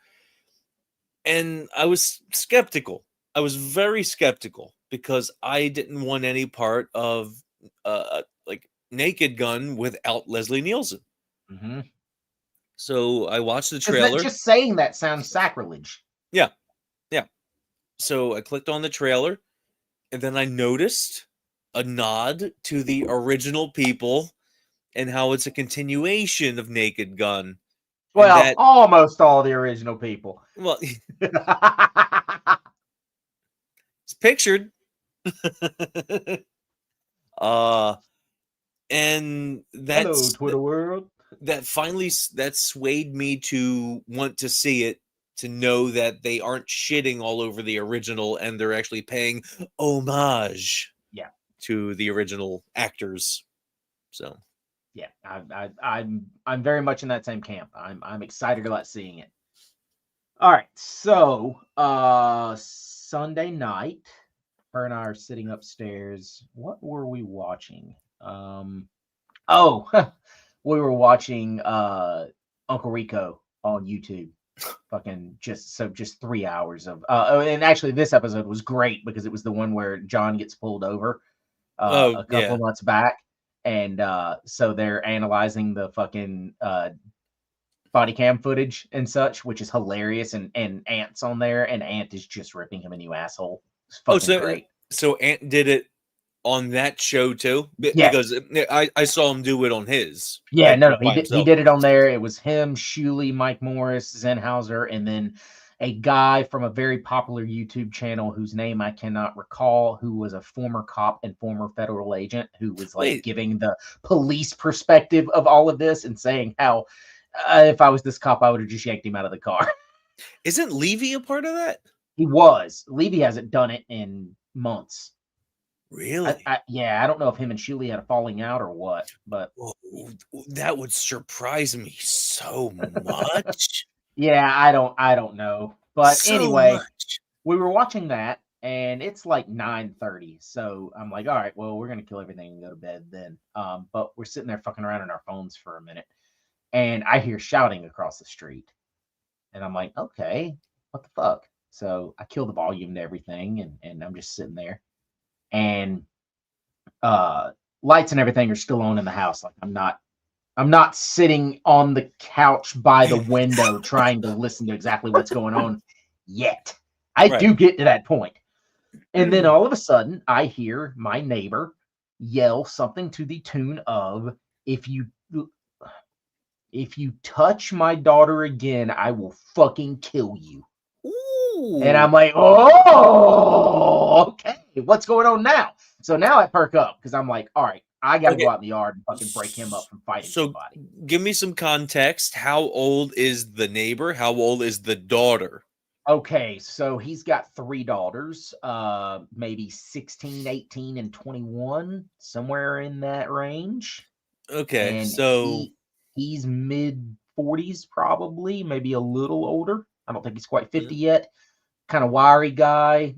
And I was skeptical. I was very skeptical because I didn't want any part of like Naked Gun without Leslie Nielsen. Mm-hmm. So I watched the trailer. Just saying that sounds sacrilege. Yeah. So I clicked on the trailer, and then I noticed a nod to the original people and how it's a continuation of Naked Gun. Well, almost all the original people. Well, it's pictured. And that's hello, Twitter world. That finally that swayed me to want to see it to know that they aren't shitting all over the original and they're actually paying homage Yeah. to the original actors. So Yeah, I'm very much in that same camp. I'm excited about seeing it. All right, so Sunday night, her and I are sitting upstairs. What were we watching? Oh, we were watching Uncle Rico on YouTube. Fucking just 3 hours of and actually this episode was great because it was the one where John gets pulled over oh a couple yeah. months back, and so they're analyzing the fucking body cam footage and such, which is hilarious. And Ant's on there, and Ant is just ripping him a new asshole. It's Oh, fucking so great. so Ant did it on that show too, Yes. because I saw him do it on his, Yeah, like, no, by he himself. did it on there. It was him, Shuley, Mike Morris, Zenhauser, and then a guy from a very popular YouTube channel whose name I cannot recall, who was a former cop and former federal agent, who was like Wait, giving the police perspective of all of this and saying how if I was this cop, I would have just yanked him out of the car. isn't Levy a part of that? He was. Levy hasn't done it in months. Really? Yeah, I don't know if him and Shuley had a falling out or what, but Whoa, that would surprise me so much. yeah, I don't know. But So anyway, much. we were watching that, and it's like 9:30. So I'm like, all right, well, we're gonna kill everything and go to bed then. But we're sitting there fucking around on our phones for a minute, and I hear shouting across the street, and I'm like, okay, what the fuck? So I kill the volume to everything, and I'm just sitting there, and lights and everything are still on in the house. Like I'm not sitting on the couch by the window trying to listen to exactly what's going on yet. I Right. do get to that point. And then all of a sudden, I hear my neighbor yell something to the tune of, if you touch my daughter again, I will fucking kill you. And Ooh. I'm like, oh, okay, what's going on now? So now I perk up because I'm like, all right, I got to Okay. go out in the yard and fucking break him up from fighting So somebody. give me some context. How old is the neighbor? How old is the daughter? Okay, so he's got 3 daughters, maybe 16, 18, and 21, somewhere in that range. Okay, And so he's mid 40s probably, maybe a little older. I don't think he's quite yeah. 50 yet. Kind of wiry guy,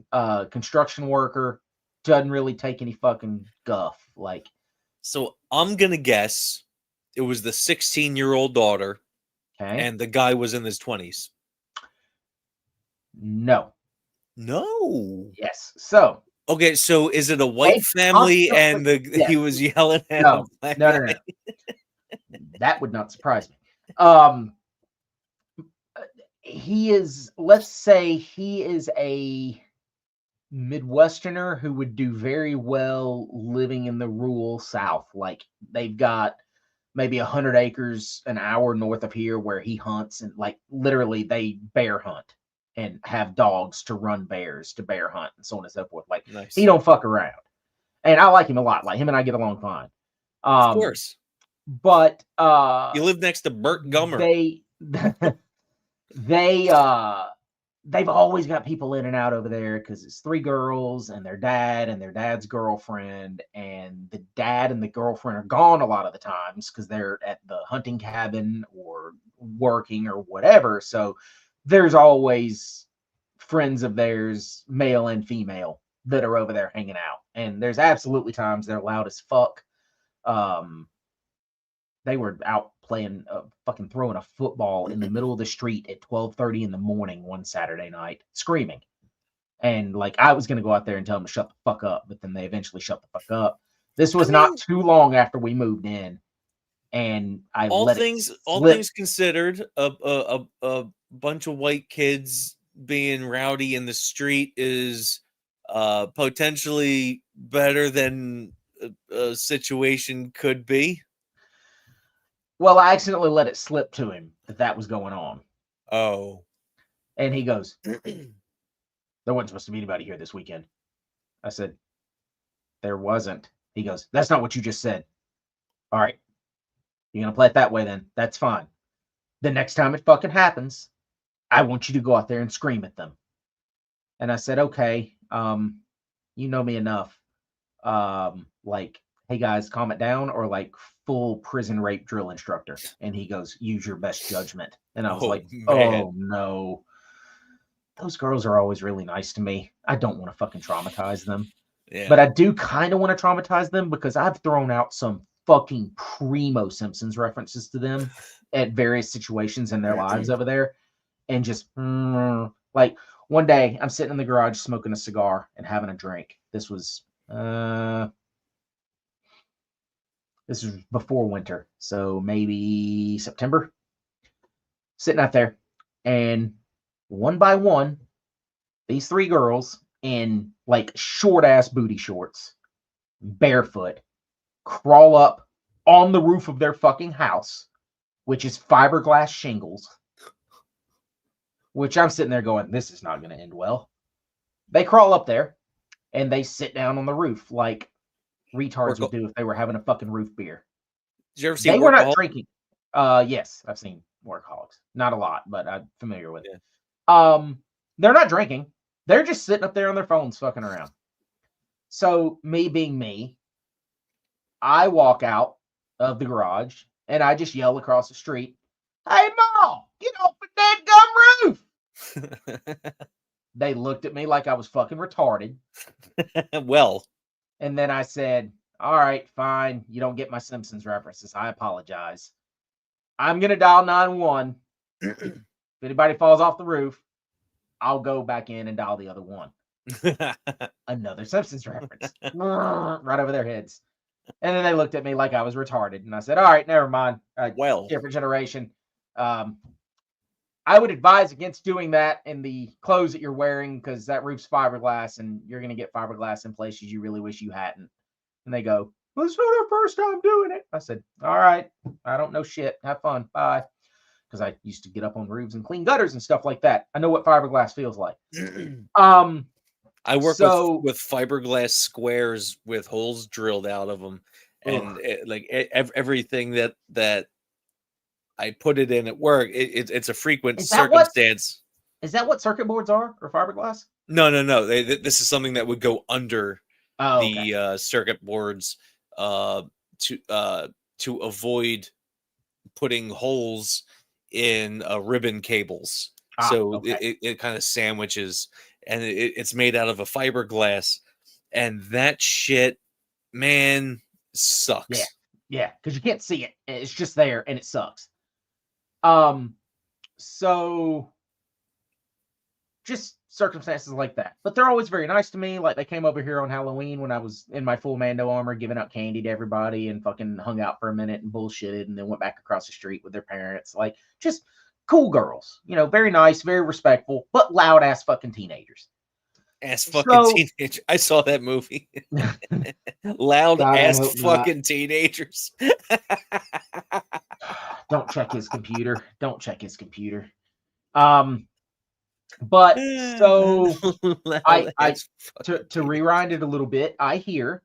construction worker, doesn't really take any fucking guff. Like, So I'm gonna guess it was the 16-year-old daughter, okay, and the guy was in his 20s. no, No. yes. So Okay, so is it a white they family constantly, and yes, he was yelling at a no, black no, no, guy? no. That would not surprise me. Um, he is, let's say he is a Midwesterner who would do very well living in the rural South. Like they've got maybe 100 acres an hour north of here where he hunts, and like literally they bear hunt and have dogs to run bears to bear hunt and so on and so forth. Like he Nice. don't fuck around. And I like him a lot. Like him and I get along fine. Of Um, course. but You live next to Burt Gummer. they they they've always got people in and out over there because it's 3 girls and their dad and their dad's girlfriend, and the dad and the girlfriend are gone a lot of the times because they're at the hunting cabin or working or whatever. So there's always friends of theirs, male and female, that are over there hanging out. And there's absolutely times they're loud as fuck. Um, they were out playing fucking throwing a football in the middle of the street at 12:30 in the morning one Saturday night, screaming. And like I was gonna go out there and tell them to shut the fuck up, but then they eventually shut the fuck up. This I was not mean, too long after we moved in, and I let it all slip. things considered, a bunch of white kids being rowdy in the street is potentially better than a situation could be. Well, I accidentally let it slip to him that that was going on, Oh. and he goes, "There wasn't supposed to be anybody here this weekend." I said, "There wasn't." He goes, "That's not what you just said." All right, you're gonna play it that way then. That's fine. The next time it fucking happens, I want you to go out there and scream at them. And I said, okay, you know me enough. Like, hey guys, calm it down, or like full prison rape drill instructor. And he goes, use your best judgment. And I was Oh like, man. oh no. Those girls are always really nice to me. I don't want to fucking traumatize them. Yeah. But I do kind of want to traumatize them because I've thrown out some fucking primo Simpsons references to them at various situations in their lives over there. And just like one day I'm sitting in the garage smoking a cigar and having a drink. This was before winter, so maybe September. Sitting out there, and one by one, these three girls in like short ass booty shorts, barefoot, crawl up on the roof of their fucking house, which is fiberglass shingles. Which I'm sitting there going, this is not going to end well. They crawl up there and they sit down on the roof like retards would do if they were having a fucking roof beer. Did you ever see They were not Workaholics? drinking. Yes, I've seen Workaholics. Not a lot, but I'm familiar with it. Yeah. They're not drinking. They're just sitting up there on their phones fucking around. So me being me, I walk out of the garage and I just yell across the street, "Hey, Ma, get off the dead gum roof!" They looked at me like I was fucking retarded. Well, And then I said, all right, fine. You don't get my Simpsons references. I apologize. I'm going to dial 911. If anybody falls off the roof, I'll go back in and dial the other one. Another Simpsons reference. Right over their heads. And then they looked at me like I was retarded. And I said, all right, never mind. well, Different generation. I would advise against doing that in the clothes that you're wearing because that roof's fiberglass and you're going to get fiberglass in places you really wish you hadn't. And they go, well, it's not our first time doing it. I said, all right, I don't know shit. Have fun. Bye. Because I used to get up on roofs and clean gutters and stuff like that. I know what fiberglass feels like. I work So with fiberglass squares with holes drilled out of them, and everything that I put it in at work, it's a frequent circumstance. Is that what circuit boards are, or fiberglass? No. This is something that would go under okay. Circuit boards to avoid putting holes in ribbon cables. So Okay. it kind of sandwiches, and it's made out of a fiberglass, and that shit, man, sucks. Yeah, because you can't see it. It's just there, and it sucks. So just circumstances like that. But they're always very nice to me. Like they came over here on Halloween when I was in my full Mando armor, giving out candy to everybody and fucking hung out for a minute and bullshitted and then went back across the street with their parents. Like just cool girls, you know, very nice, very respectful, but loud ass fucking teenagers. Ass fucking teenager. I saw that movie. Loud God, ass fucking teenagers. Don't check his computer. Don't check his computer. But so to rewind it a little bit, I hear,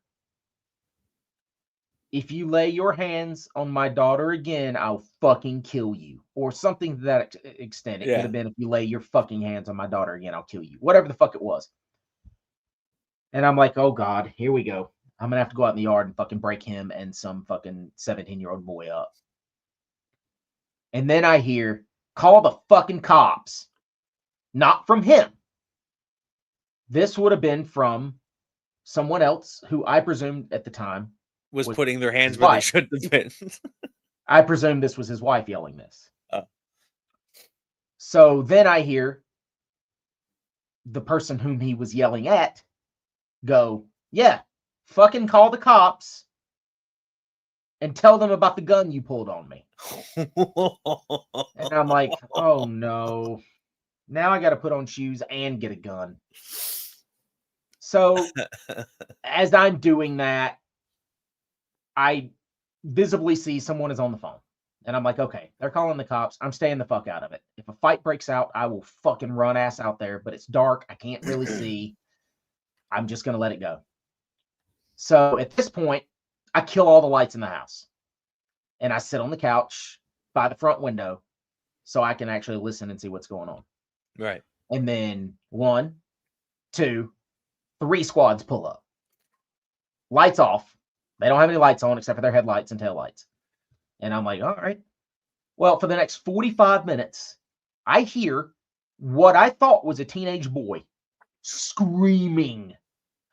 if you lay your hands on my daughter again, I'll fucking kill you. Or something to that extent. It could have been, if you lay your fucking hands on my daughter again, I'll kill you. Whatever the fuck it was. And I'm like, oh God, here we go. I'm going to have to go out in the yard and fucking break him and some fucking 17-year-old boy up. And then I hear, call the fucking cops. Not from him. This would have been from someone else who I presumed at the time was putting their hands where they shouldn't have been. I presume this was his wife yelling this. So then I hear the person whom he was yelling at go, yeah, fucking call the cops and tell them about the gun you pulled on me. And I'm like, oh no. Now I got to put on shoes and get a gun. So as I'm doing that, I visibly see someone is on the phone. And I'm like, okay, they're calling the cops. I'm staying the fuck out of it. If a fight breaks out, I will fucking run ass out there. But it's dark. I can't really see. I'm just going to let it go. So at this point, I kill all the lights in the house. And I sit on the couch by the front window so I can actually listen and see what's going on. Right. And then 1, 2, 3 squads pull up. Lights off. They don't have any lights on except for their headlights and taillights. And I'm like, all right. Well, for the next 45 minutes, I hear what I thought was a teenage boy screaming,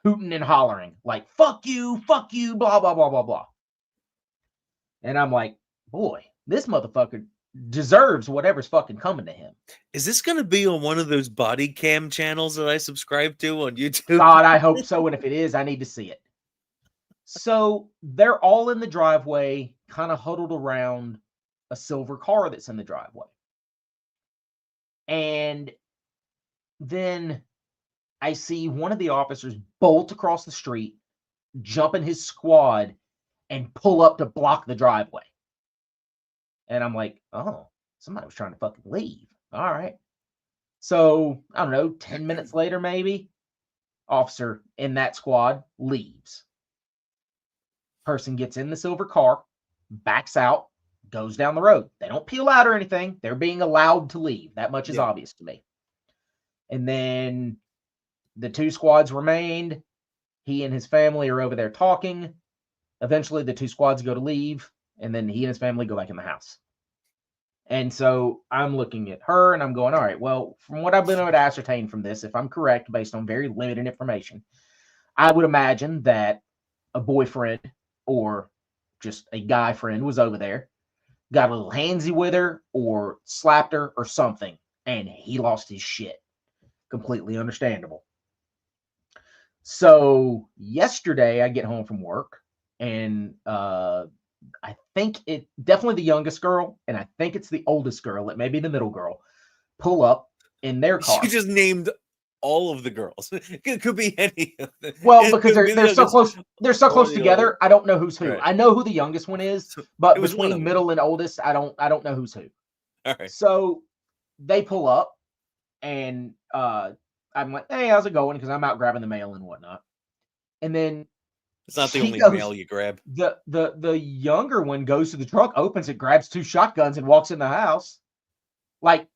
hooting and hollering, like, fuck you, blah, blah, blah, blah, blah. And I'm like, boy, this motherfucker deserves whatever's fucking coming to him. Is this going to be on one of those body cam channels that I subscribe to on YouTube? God, I hope so. And if it is, I need to see it. So they're all in the driveway, kind of huddled around a silver car that's in the driveway. And then I see one of the officers bolt across the street, jump in his squad, and pull up to block the driveway. And I'm like, oh, somebody was trying to fucking leave. All right. So, I don't know, 10 minutes later, maybe, officer in that squad leaves. Person gets in the silver car, backs out, goes down the road. They don't peel out or anything. They're being allowed to leave. That much is obvious to me. And then the 2 squads remained. He and his family are over there talking. Eventually, the 2 squads go to leave, and then he and his family go back in the house. And so I'm looking at her, and I'm going, all right, well, from what I've been able to ascertain from this, if I'm correct, based on very limited information, I would imagine that a boyfriend or just a guy friend was over there, got a little handsy with her or slapped her or something, and he lost his shit. Completely understandable. So yesterday I get home from work, and I think it definitely the youngest girl, and I think it's the oldest girl, it may be the middle girl, pull up in their car. You just named all of the girls. It could be any of them. Well, because they're so close, together. I don't know who's who. Right. I know who the youngest one is, but between middle and oldest, I don't know who's who. All right. So they pull up, and I'm like, hey, how's it going? Because I'm out grabbing the mail and whatnot. And then it's not the only mail you grab. The younger one goes to the truck, opens it, grabs 2 shotguns, and walks in the house. Like,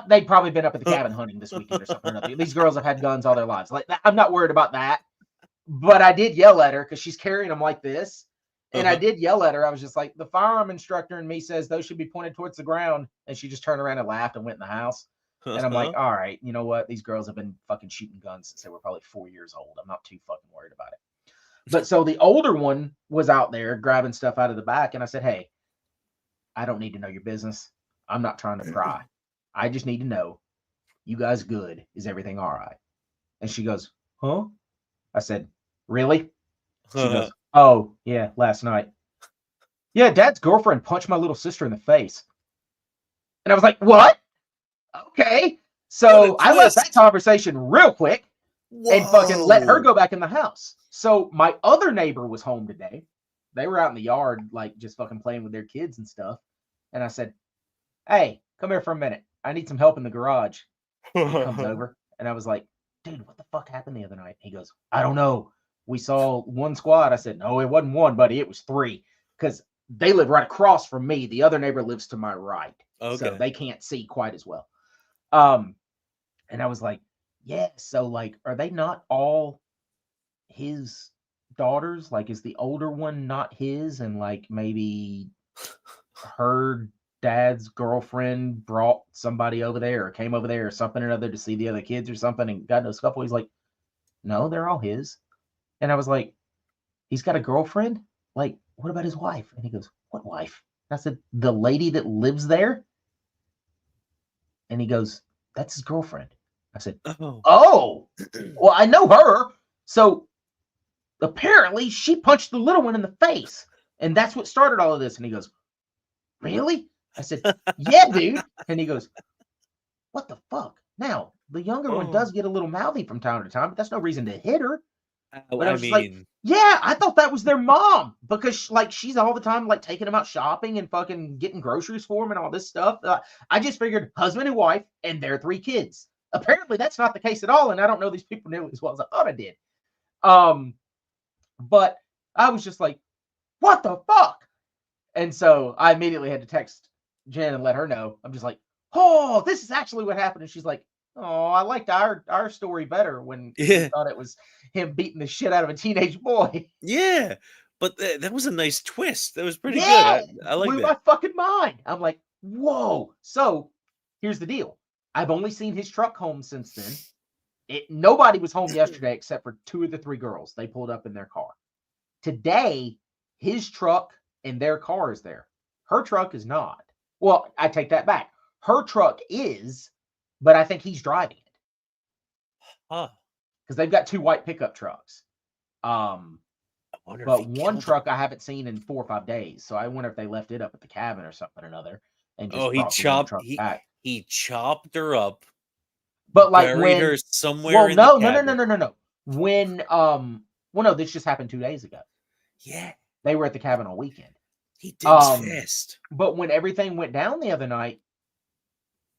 they'd probably been up at the cabin hunting this weekend or something. Or nothing. These girls have had guns all their lives. Like, I'm not worried about that. But I did yell at her because she's carrying them like this. And I did yell at her. I was just like, the firearm instructor in me says those should be pointed towards the ground. And she just turned around and laughed and went in the house. And I'm like, all right, you know what? These girls have been fucking shooting guns since they were probably 4 years old. I'm not too fucking worried about it. But so the older one was out there grabbing stuff out of the back. And I said, hey, I don't need to know your business. I'm not trying to pry. I just need to know, you guys good? Is everything all right? And she goes, huh? I said, really? She goes, oh, yeah, last night. Yeah, Dad's girlfriend punched my little sister in the face. And I was like, what? Okay. So I left that conversation real quick. Whoa. And fucking let her go back in the house. So my other neighbor was home today. They were out in the yard, like just fucking playing with their kids and stuff. And I said, hey, come here for a minute. I need some help in the garage. He comes over. And I was like, dude, what the fuck happened the other night? He goes, I don't know. We saw 1 squad. I said, no, it wasn't 1, buddy. It was 3. Because they live right across from me. The other neighbor lives to my right. Okay. So they can't see quite as well. And I was like, yeah, so like, are they not all his daughters? Like, is the older one not his? And like, maybe her dad's girlfriend brought somebody over there or came over there or something or other to see the other kids or something and got in a scuffle. He's like, no, they're all his. And I was like, he's got a girlfriend? Like, what about his wife? And he goes, what wife? And I said, the lady that lives there? And he goes, that's his girlfriend. I said, oh, well, I know her. So apparently she punched the little one in the face. And that's what started all of this. And he goes, really? I said, yeah, dude. And he goes, what the fuck? Now, the younger one does get a little mouthy from time to time, but that's no reason to hit her. But I was like, yeah, I thought that was their mom because like she's all the time like taking them out shopping and fucking getting groceries for them and all this stuff. I just figured husband and wife and their 3 kids. Apparently that's not the case at all. And I don't know these people nearly as well as I thought I did. But I was just like, what the fuck? And so I immediately had to text Jen and let her know. I'm just like, oh, this is actually what happened. And she's like, Oh, I liked our story better when we Yeah, thought it was him beating the shit out of a teenage boy. yeah. But that was a nice twist. That was pretty good. Yeah, I like blew my that. fucking mind. I'm like, whoa. So here's the deal. I've only seen his truck home since then. Nobody was home yesterday except for two of the three girls. They pulled up in their car. Today, his truck and their car is there. Her truck is not. Well, I take that back. Her truck is, but I think he's driving it Huh. because they've got two white pickup trucks. I wonder if But he one killed her. truck I haven't seen in 4 or 5 days. So I wonder if they left it up at the cabin or something or another and Oh, just brought the one truck he back. he chopped her up, But like buried her when, somewhere well, in the no, no, no, no, cabin. no, no, no. When, well, no, this just happened 2 days ago. Yeah, They were at the cabin all weekend. he digs Um, fast. but when everything went down the other night,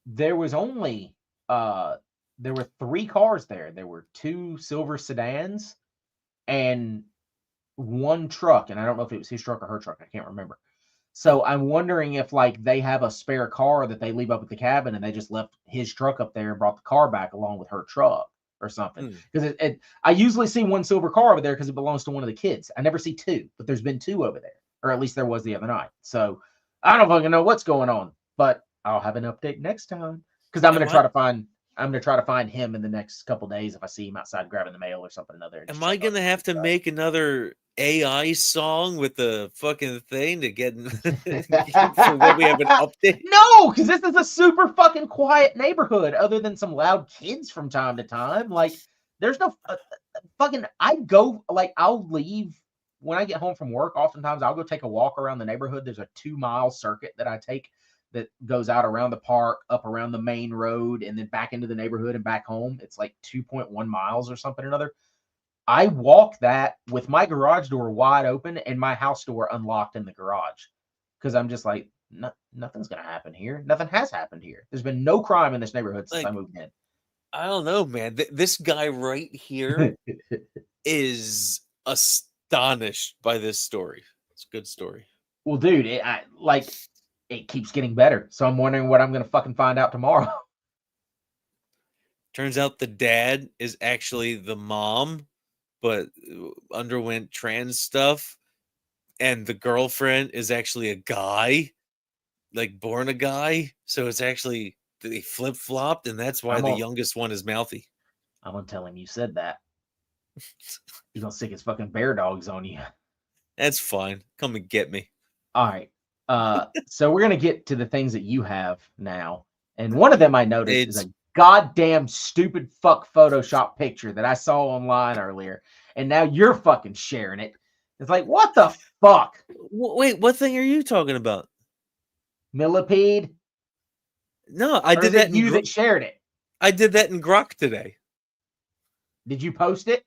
there was only uh there were three cars there. There were two silver sedans and one truck, and I don't know if it was his truck or her truck. I can't remember. Huh. So I'm wondering if like they have a spare car that they leave up at the cabin, and they just left his truck up there and brought the car back along with her truck or something. Hmm. Because I usually see one silver car over there because it belongs to one of the kids. I never see two, but there's been two over there, or at least there was the other night. So I don't fucking know what's going on, but I'll have an update next time because I'm Am gonna I try to find. I'm gonna try to find him in the next couple days if I see him outside grabbing the mail or something or another, and am just I check on gonna have to make another AI song with the fucking thing to get for when we have an him. update? No, because this is a super fucking quiet neighborhood, other than some loud kids from time to time. Like, there's no fucking. I go like I'll leave when I get home from work. Oftentimes, I'll go take a walk around the neighborhood. There's a 2 mile circuit that I take that goes out around the park, up around the main road, and then back into the neighborhood and back home. It's like 2.1 miles or something or another. I walk that with my garage door wide open and my house door unlocked in the garage because I'm just like, nothing's going to happen here. Nothing has happened here. There's been no crime in this neighborhood since I Like, moved in. I don't know, man. This guy right here is astonished by this story. It's a good story. Well, dude, it keeps getting better. So I'm wondering what I'm going to fucking find out tomorrow. Turns out the dad is actually the mom, but underwent trans stuff, and the girlfriend is actually a guy, like born a guy. So it's actually they flip flopped, and that's why I'm the gonna, youngest one is mouthy. I'm gonna tell him you said that. He's gonna stick his fucking bear dogs on you. That's fine. Come and get me. All right. So we're gonna get to the things that you have now, and one of them I noticed is It's a goddamn stupid fuck Photoshop picture that I saw online earlier, and now you're fucking sharing it. It's like, what the fuck, wait, what thing are you talking about? millipede? No, I Or did is it that you that shared it? I did that in Grok today. Did you post it?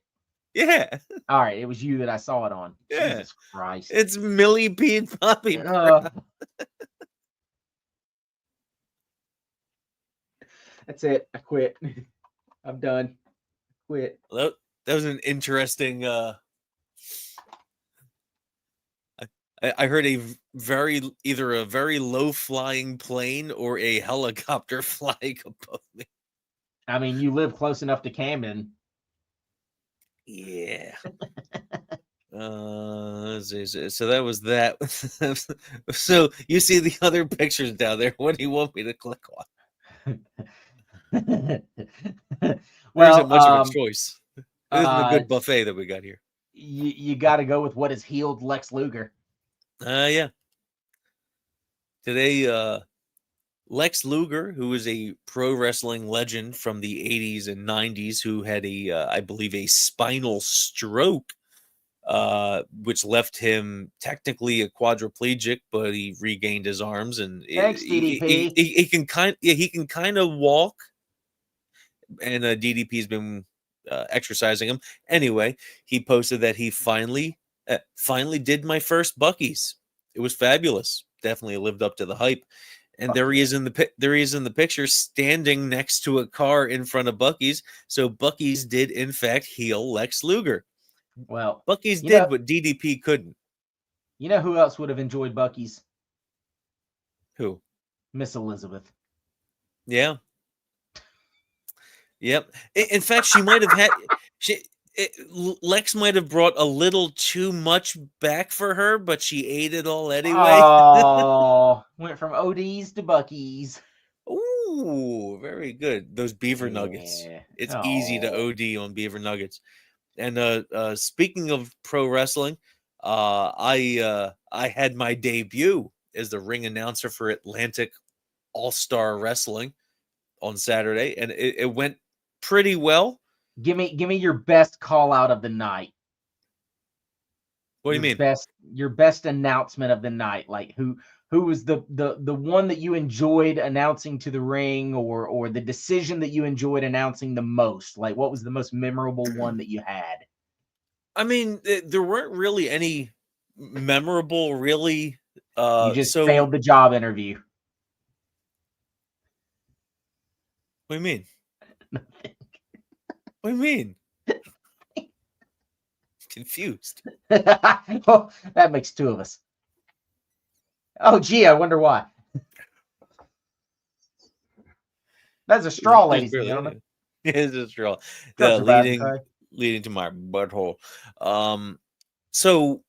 Yeah, All right, it was you that I saw it on. yeah. Jesus Christ. It's millipede Poppy. Uh, that's it. I quit. I'm done. Quit. That was an interesting. I heard either a very low flying plane or a helicopter flying above me. I mean, you live close enough to Camden. Yeah. So that was that. So you see the other pictures down there. What do you want me to click on? There isn't Well, much of a choice. It isn't a uh, good buffet that we got here. you got to go with what has healed Lex Luger. Yeah. Today, Lex Luger, who is a pro wrestling legend from the 80s and 90s, who had I believe, a spinal stroke, which left him technically a quadriplegic, but he regained his arms and Thanks, DDP. he can he can kind of walk, and DDP's been exercising him. Anyway, he posted that he finally did my first Bucky's. It was fabulous. Definitely lived up to the hype. And Fuck there he yeah. is there he is in the picture, standing next to a car in front of Bucky's. So Bucky's did in fact heal Lex Luger. Well, Bucky's you know, did what DDP couldn't. you know who else would have enjoyed Bucky's? Who? Miss Elizabeth. Yeah. Yep. In fact, she might have had she Lex might have brought a little too much back for her, but she ate it all anyway. Oh, went from ODs to Bucky's. Ooh, very good. Those beaver nuggets. Yeah. It's easy to Oh. OD on beaver nuggets. And speaking of pro wrestling, I had my debut as the ring announcer for Atlantic All Star Wrestling on Saturday, and it went pretty well. Give me your best call out of the night. What do you mean? Your best announcement of the night. Like who was the one that you enjoyed announcing to the ring, or the decision that you enjoyed announcing the most? Like what was the most memorable one that you had? I mean, there weren't really any memorable, really. You just So failed the job interview. what do you mean? What do you mean? Confused. Oh, that makes two of us. Oh, gee, I wonder why. That's a straw, ladies and gentlemen. It's a straw. Drugs are bad, Leading okay? leading to my butthole. So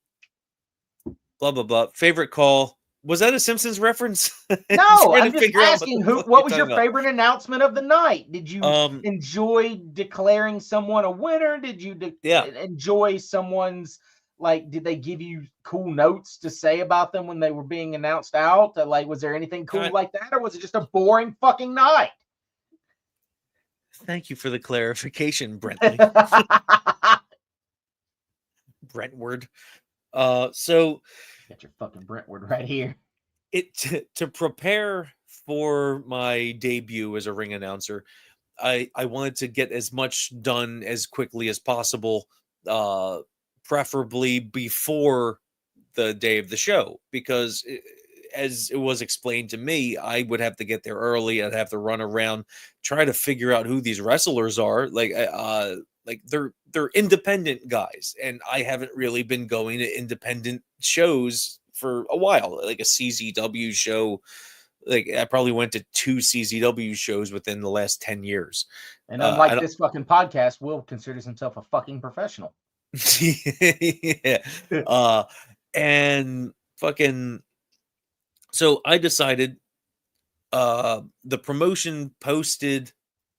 blah blah blah. Favorite call. Was that a Simpsons reference? I'm No, trying I'm to just figure out what asking the who. fuck you're What was talking your about. favorite announcement of the night? Did you Um, enjoy declaring someone a winner? Did you yeah, enjoy someone's, like? Did they give you cool notes to say about them when they were being announced out? Like, was there anything cool kind. like that, or was it just a boring fucking night? Thank you for the clarification, Brentward. So Got your fucking Brentwood right here. to prepare for my debut as a ring announcer, I wanted to get as much done as quickly as possible, uh, preferably before the day of the show, because as it was explained to me, I would have to get there early. I'd have to run around, try to figure out who these wrestlers are. Like they're independent guys, and I haven't really been going to independent shows for a while, like a CZW show. Like I probably went to 2 CZW shows within the last 10 years. And I unlike don't. this fucking podcast, Will considers himself a fucking professional. Yeah. Uh, and fucking. So I decided. The promotion posted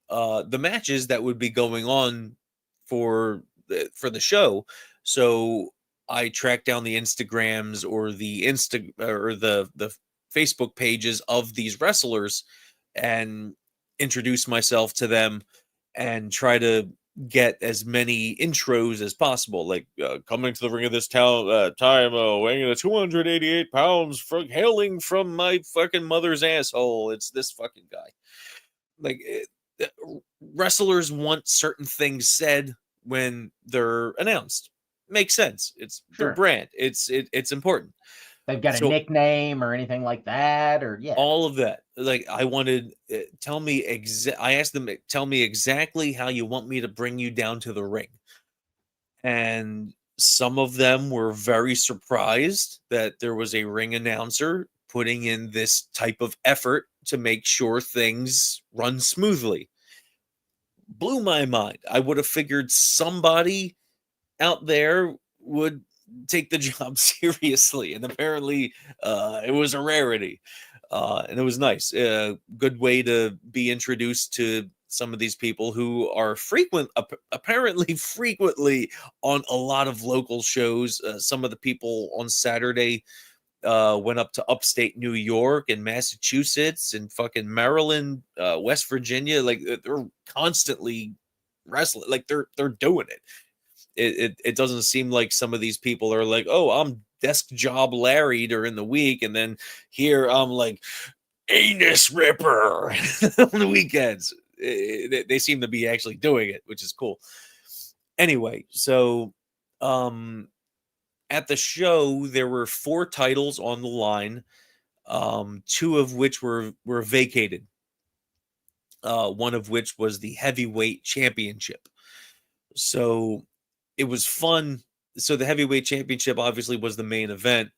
the matches that would be going on for the show. So I tracked down the Instagrams or the Facebook pages of these wrestlers and introduce myself to them and try to get as many intros as possible, like coming to the ring of this town time, weighing in 288 pounds, from hailing from my fucking mother's asshole. It's this fucking guy. Like wrestlers want certain things said when they're announced. Makes sense. It's their Sure. brand. It's important. They've got a So nickname or anything like that, or yeah. all of that, like I wanted, tell me I asked them, tell me exactly how you want me to bring you down to the ring. And some of them were very surprised that there was a ring announcer putting in this type of effort to make sure things run smoothly. Blew my mind. I would have figured somebody out there would take the job seriously, and apparently it was a rarity. And it was nice. Good way to be introduced to some of these people who are apparently frequently on a lot of local shows. Some of the people on Saturday went up to upstate New York and Massachusetts and fucking Maryland, West Virginia. Like they're constantly wrestling. Like they're doing it. It doesn't seem like some of these people are like, oh, I'm desk job Larry during the week, and then here I'm like anus ripper on the weekends. They seem to be actually doing it, which is cool. Anyway, so at the show there were 4 titles on the line, 2 of which were vacated. One of which was the heavyweight championship. So it was fun. So the heavyweight championship obviously was the main event,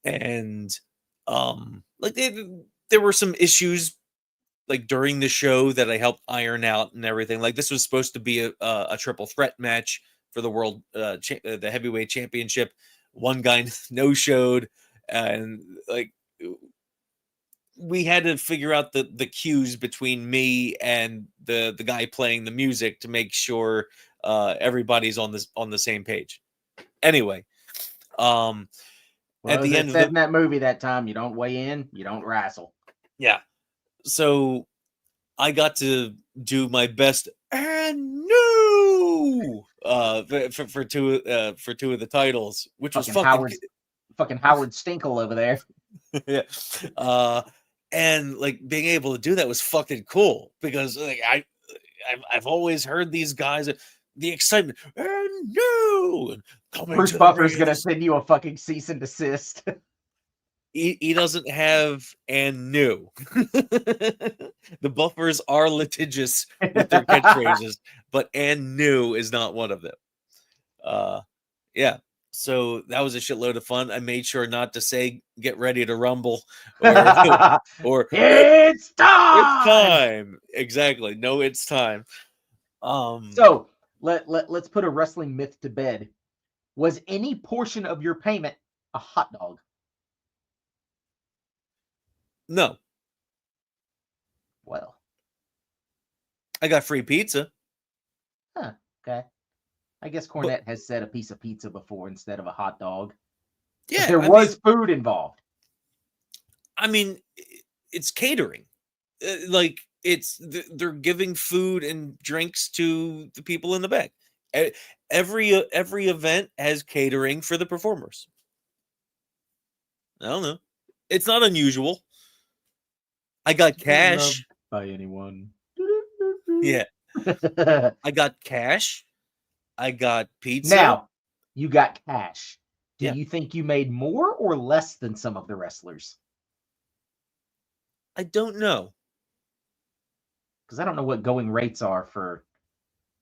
and like there were some issues like during the show that I helped iron out and everything. Like this was supposed to be a triple threat match for the world the heavyweight championship. One guy no showed, and like we had to figure out the cues between me and the guy playing the music to make sure everybody's on the same page. Anyway, Well, at as the it end of said the in that movie that time, you don't weigh in, you don't wrestle. yeah, so I got to do my best and no for two of the titles, which was Fucking Howard Stinkle over there. yeah. And like being able to do that was fucking cool because like I've always heard these guys the excitement and no and coming Bruce to the Buffer's ring. gonna send you a fucking cease and desist. He doesn't have and new. The buffers are litigious with their catchphrases, but and new is not one of them. Yeah. So that was a shitload of fun. I made sure not to say "get ready to rumble" or or it's time. it's time. Exactly. No, it's time. So let's put a wrestling myth to bed. Was any portion of your payment a hot dog? No, Well, I got free pizza. okay. I guess Cornette has said a piece of pizza before instead of a hot dog. Yeah, But there was food involved. I mean, it's catering. Like they're giving food and drinks to the people in the back. Every event has catering for the performers. I don't know. It's not unusual. I got cash. By anyone. Yeah. I got cash. I got pizza. Now, you got cash. Do Yeah. you think you made more or less than some of the wrestlers? I don't know. Because I don't know what going rates are for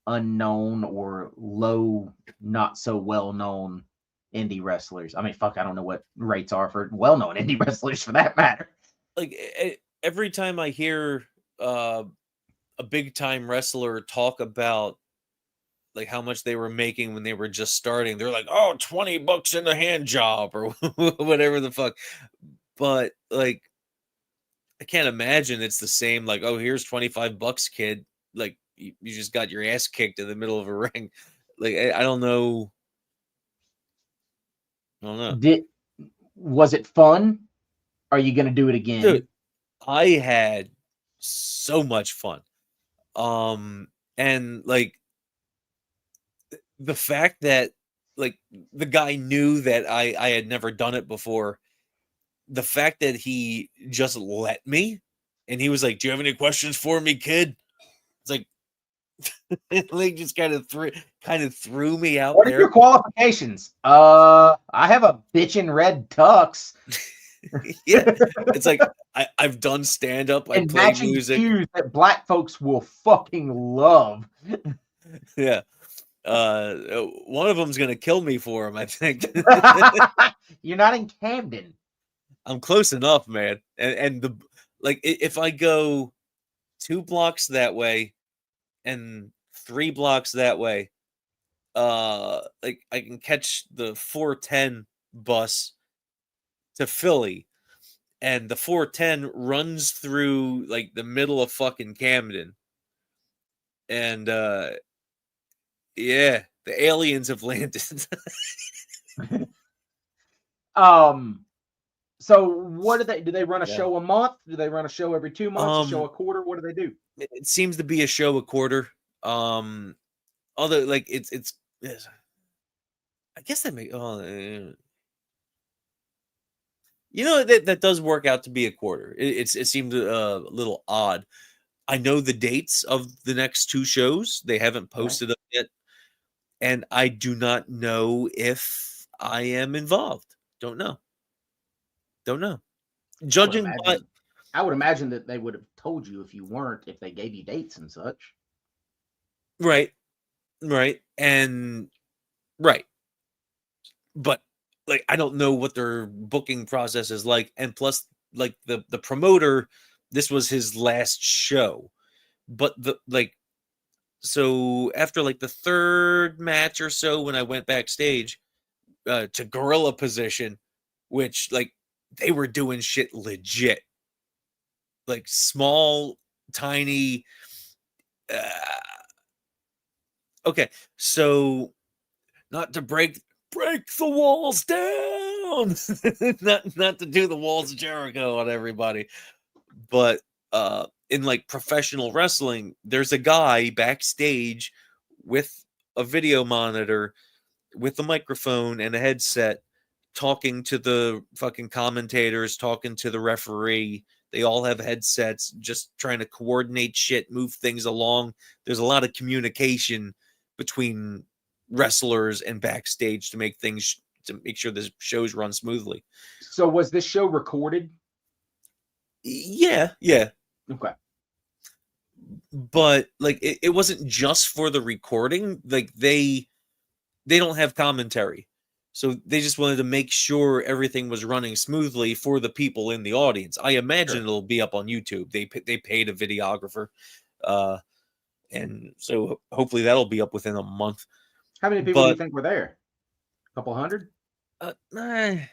unknown or low, not so well known indie wrestlers. I mean, fuck, I don't know what rates are for well known indie wrestlers for that matter. Like every time I hear a big time wrestler talk about like how much they were making when they were just starting, they're like, "Oh, $20 in the hand job," or whatever the fuck. But like, I can't imagine it's the same. Like, "Oh, here's $25, kid." Like, you just got your ass kicked in the middle of a ring. Like, I don't know. I don't know. Was it fun? Are you gonna do it again? Dude, I had so much fun. And like the fact that like the guy knew that I had never done it before, the fact that he just let me and he was like, "Do you have any questions for me, kid?" It's like like just kind of threw me out What are there. your qualifications? I have a bitchin' red tux. Yeah, it's like I've done stand up, I And play matching music. shoes that black folks will fucking love. Yeah. One of them's gonna kill me for him, I think. You're not in Camden. I'm close enough, man. And the like if I go 2 blocks that way and 3 blocks that way, like I can catch the 410 bus to Philly, and the 410 runs through like the middle of fucking Camden. And yeah, the aliens have landed. So what do they run a Yeah. show a month? Do they run a show every 2 months? A show a Um, quarter? What do they do? it seems to be a show a quarter. Although like it's I guess that make you know that does work out to be a quarter. It seemed a little odd. I know the dates of the next 2 shows. They haven't posted them yet, and I do not know if I am involved. Don't know. Don't know. Judging by I would imagine that they would have told you if you weren't, if they gave you dates and such. right, right, and right. But like I don't know what their booking process is like, and plus like the promoter this was his last show. But so after like the third match or so, when I went backstage to gorilla position, which like they were doing shit legit, like small, tiny. Okay, so not to break the walls down, not to do the walls of Jericho on everybody, but in like professional wrestling, there's a guy backstage with a video monitor with a microphone and a headset talking to the fucking commentators, talking to the referee. They all have headsets, just trying to coordinate shit, move things along. There's a lot of communication between wrestlers and backstage to make sure the shows run smoothly. So was this show recorded? Yeah. Okay. But like it wasn't just for the recording. Like they don't have commentary. So they just wanted to make sure everything was running smoothly for the people in the audience. I imagine it'll be up on YouTube. They paid a videographer, and so hopefully that'll be up within a month. How many people do you think were there? A couple hundred? 100?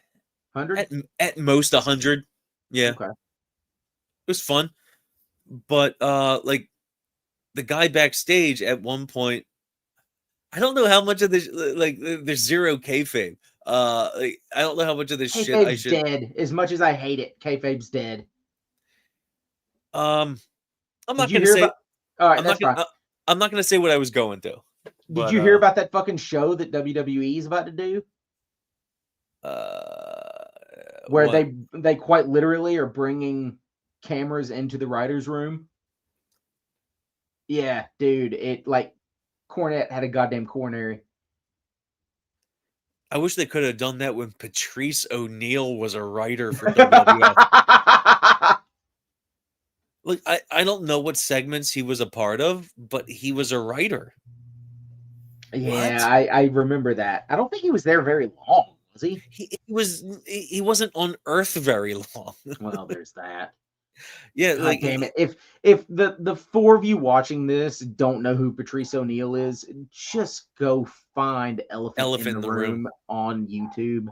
At most 100. Yeah. Okay. It was fun. But like the guy backstage at one point, I don't know how much of this, like, there's zero kayfabe. Like, I don't know how much of this shit I should. Dead. As much as I hate it, kayfabe's dead. I'm not Did you gonna hear say. about? All right, I'm that's not gonna. fine. I'm not gonna say what I was going to. Did you hear about that fucking show that WWE is about to do? Where what? they quite literally are bringing cameras into the writers' room. Yeah, dude. It like Cornette had a goddamn coronary. I wish they could have done that when Patrice O'Neal was a writer for WWF. Look, I don't know what segments he was a part of, but he was a writer. Yeah, I remember that. I don't think he was there very long, was he? He wasn't on Earth very long. Well, there's that. Yeah, God like damn it. If the four of you watching this don't know who Patrice O'Neal is, just go find Elephant in the Room on YouTube.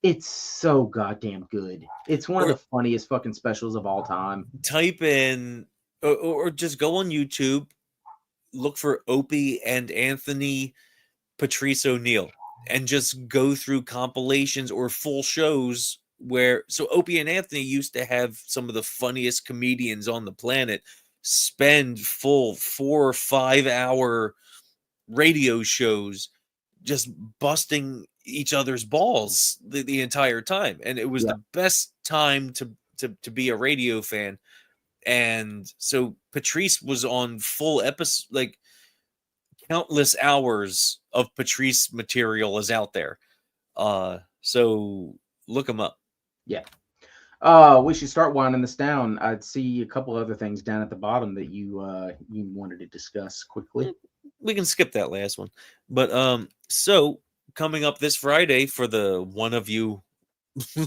It's so goddamn good. It's one of the funniest fucking specials of all time. Type in or just go on YouTube, look for Opie and Anthony Patrice O'Neal, and just go through compilations or full shows where Opie and Anthony used to have some of the funniest comedians on the planet spend full 4 or 5 hour radio shows just busting each other's balls the entire time, and it was the best time to be a radio fan. And so Patrice was on full episode, like countless hours of Patrice material is out there. So look him up. Yeah. We should start winding this down. I'd see a couple other things down at the bottom that you wanted to discuss quickly. We can skip that last one. But so coming up this Friday, for the one of you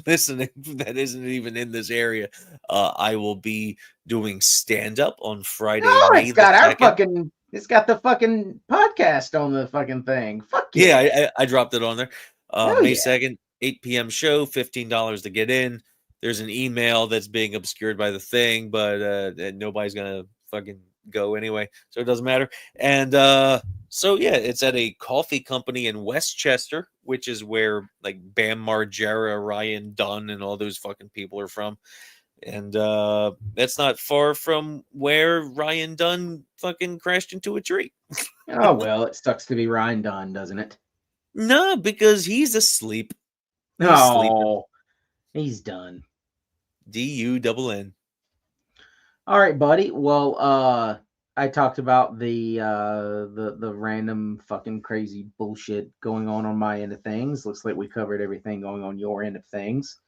listening that isn't even in this area, I will be doing stand-up on Friday. Oh, it's got our fucking it's got the fucking podcast on the fucking thing. Fuck yeah. Yeah, I dropped it on there. May 2nd, 8 p.m. show, $15 to get in. There's an email that's being obscured by the thing, but nobody's gonna fucking go anyway, so it doesn't matter. And so yeah, it's at a coffee company in Westchester, which is where like Bam Margera, Ryan Dunn, and all those fucking people are from. And that's not far from where Ryan Dunn fucking crashed into a tree. Oh well, it sucks to be Ryan Dunn, doesn't it? No, because he's asleep. He's done. DUNN. All right, buddy. Well, I talked about the random fucking crazy bullshit going on my end of things. Looks like we covered everything going on your end of things.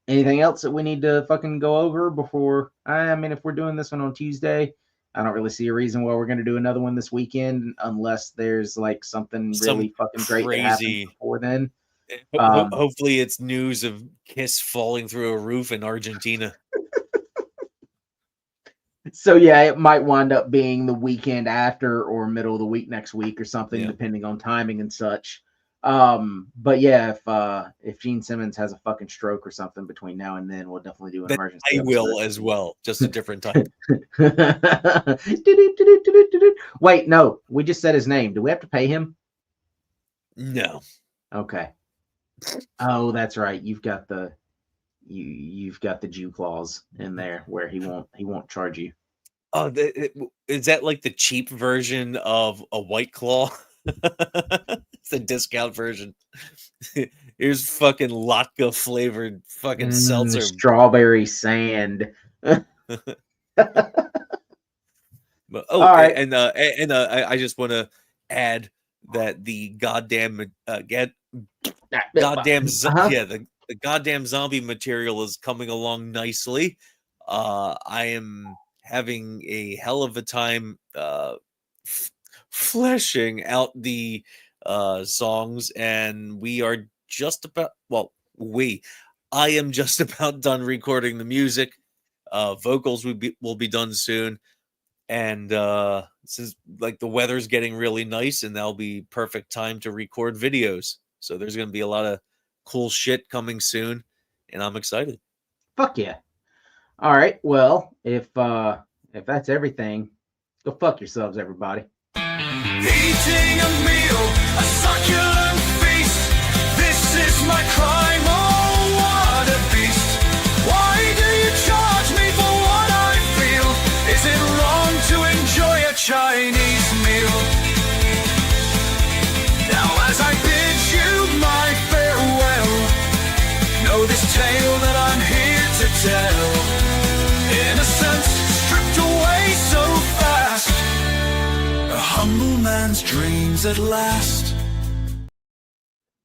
Anything else that we need to fucking go over before? I mean, if we're doing this one on Tuesday, I don't really see a reason why we're going to do another one this weekend unless there's like something really fucking great that happens before then. Hopefully it's news of Kiss falling through a roof in Argentina. So yeah, it might wind up being the weekend after or middle of the week next week or something, Yeah. depending on timing and such. But yeah, if Gene Simmons has a fucking stroke or something between now and then, we'll definitely do an Then emergency I episode. will as well, just a different time. Wait, no, we just said his name. Do we have to pay him? No. Okay. Oh, that's right. You've got the Jew clause in there where he won't charge you. Oh, is that like the cheap version of a White Claw? It's a discount version. Here's fucking latke flavored fucking seltzer. Strawberry sand. But All right. I just want to add that the goddamn goddamn the goddamn zombie material is coming along nicely. I am having a hell of a time fleshing out the songs, and we are just about I am just about done recording the music. Vocals will be done soon, and since like the weather's getting really nice, and that'll be perfect time to record videos. So there's going to be a lot of cool shit coming soon, and I'm excited. Fuck yeah. All right. Well, if that's everything, go fuck yourselves, everybody. Eating a meal, a succulent feast. This is my crime. Oh, what a beast! Why do you charge me for what I feel? Is it wrong to enjoy a Chinese meal? Now, as I bid you my farewell, know this tale that I'm here to tell. Innocence stripped away so fast, a humble man's dreams at last.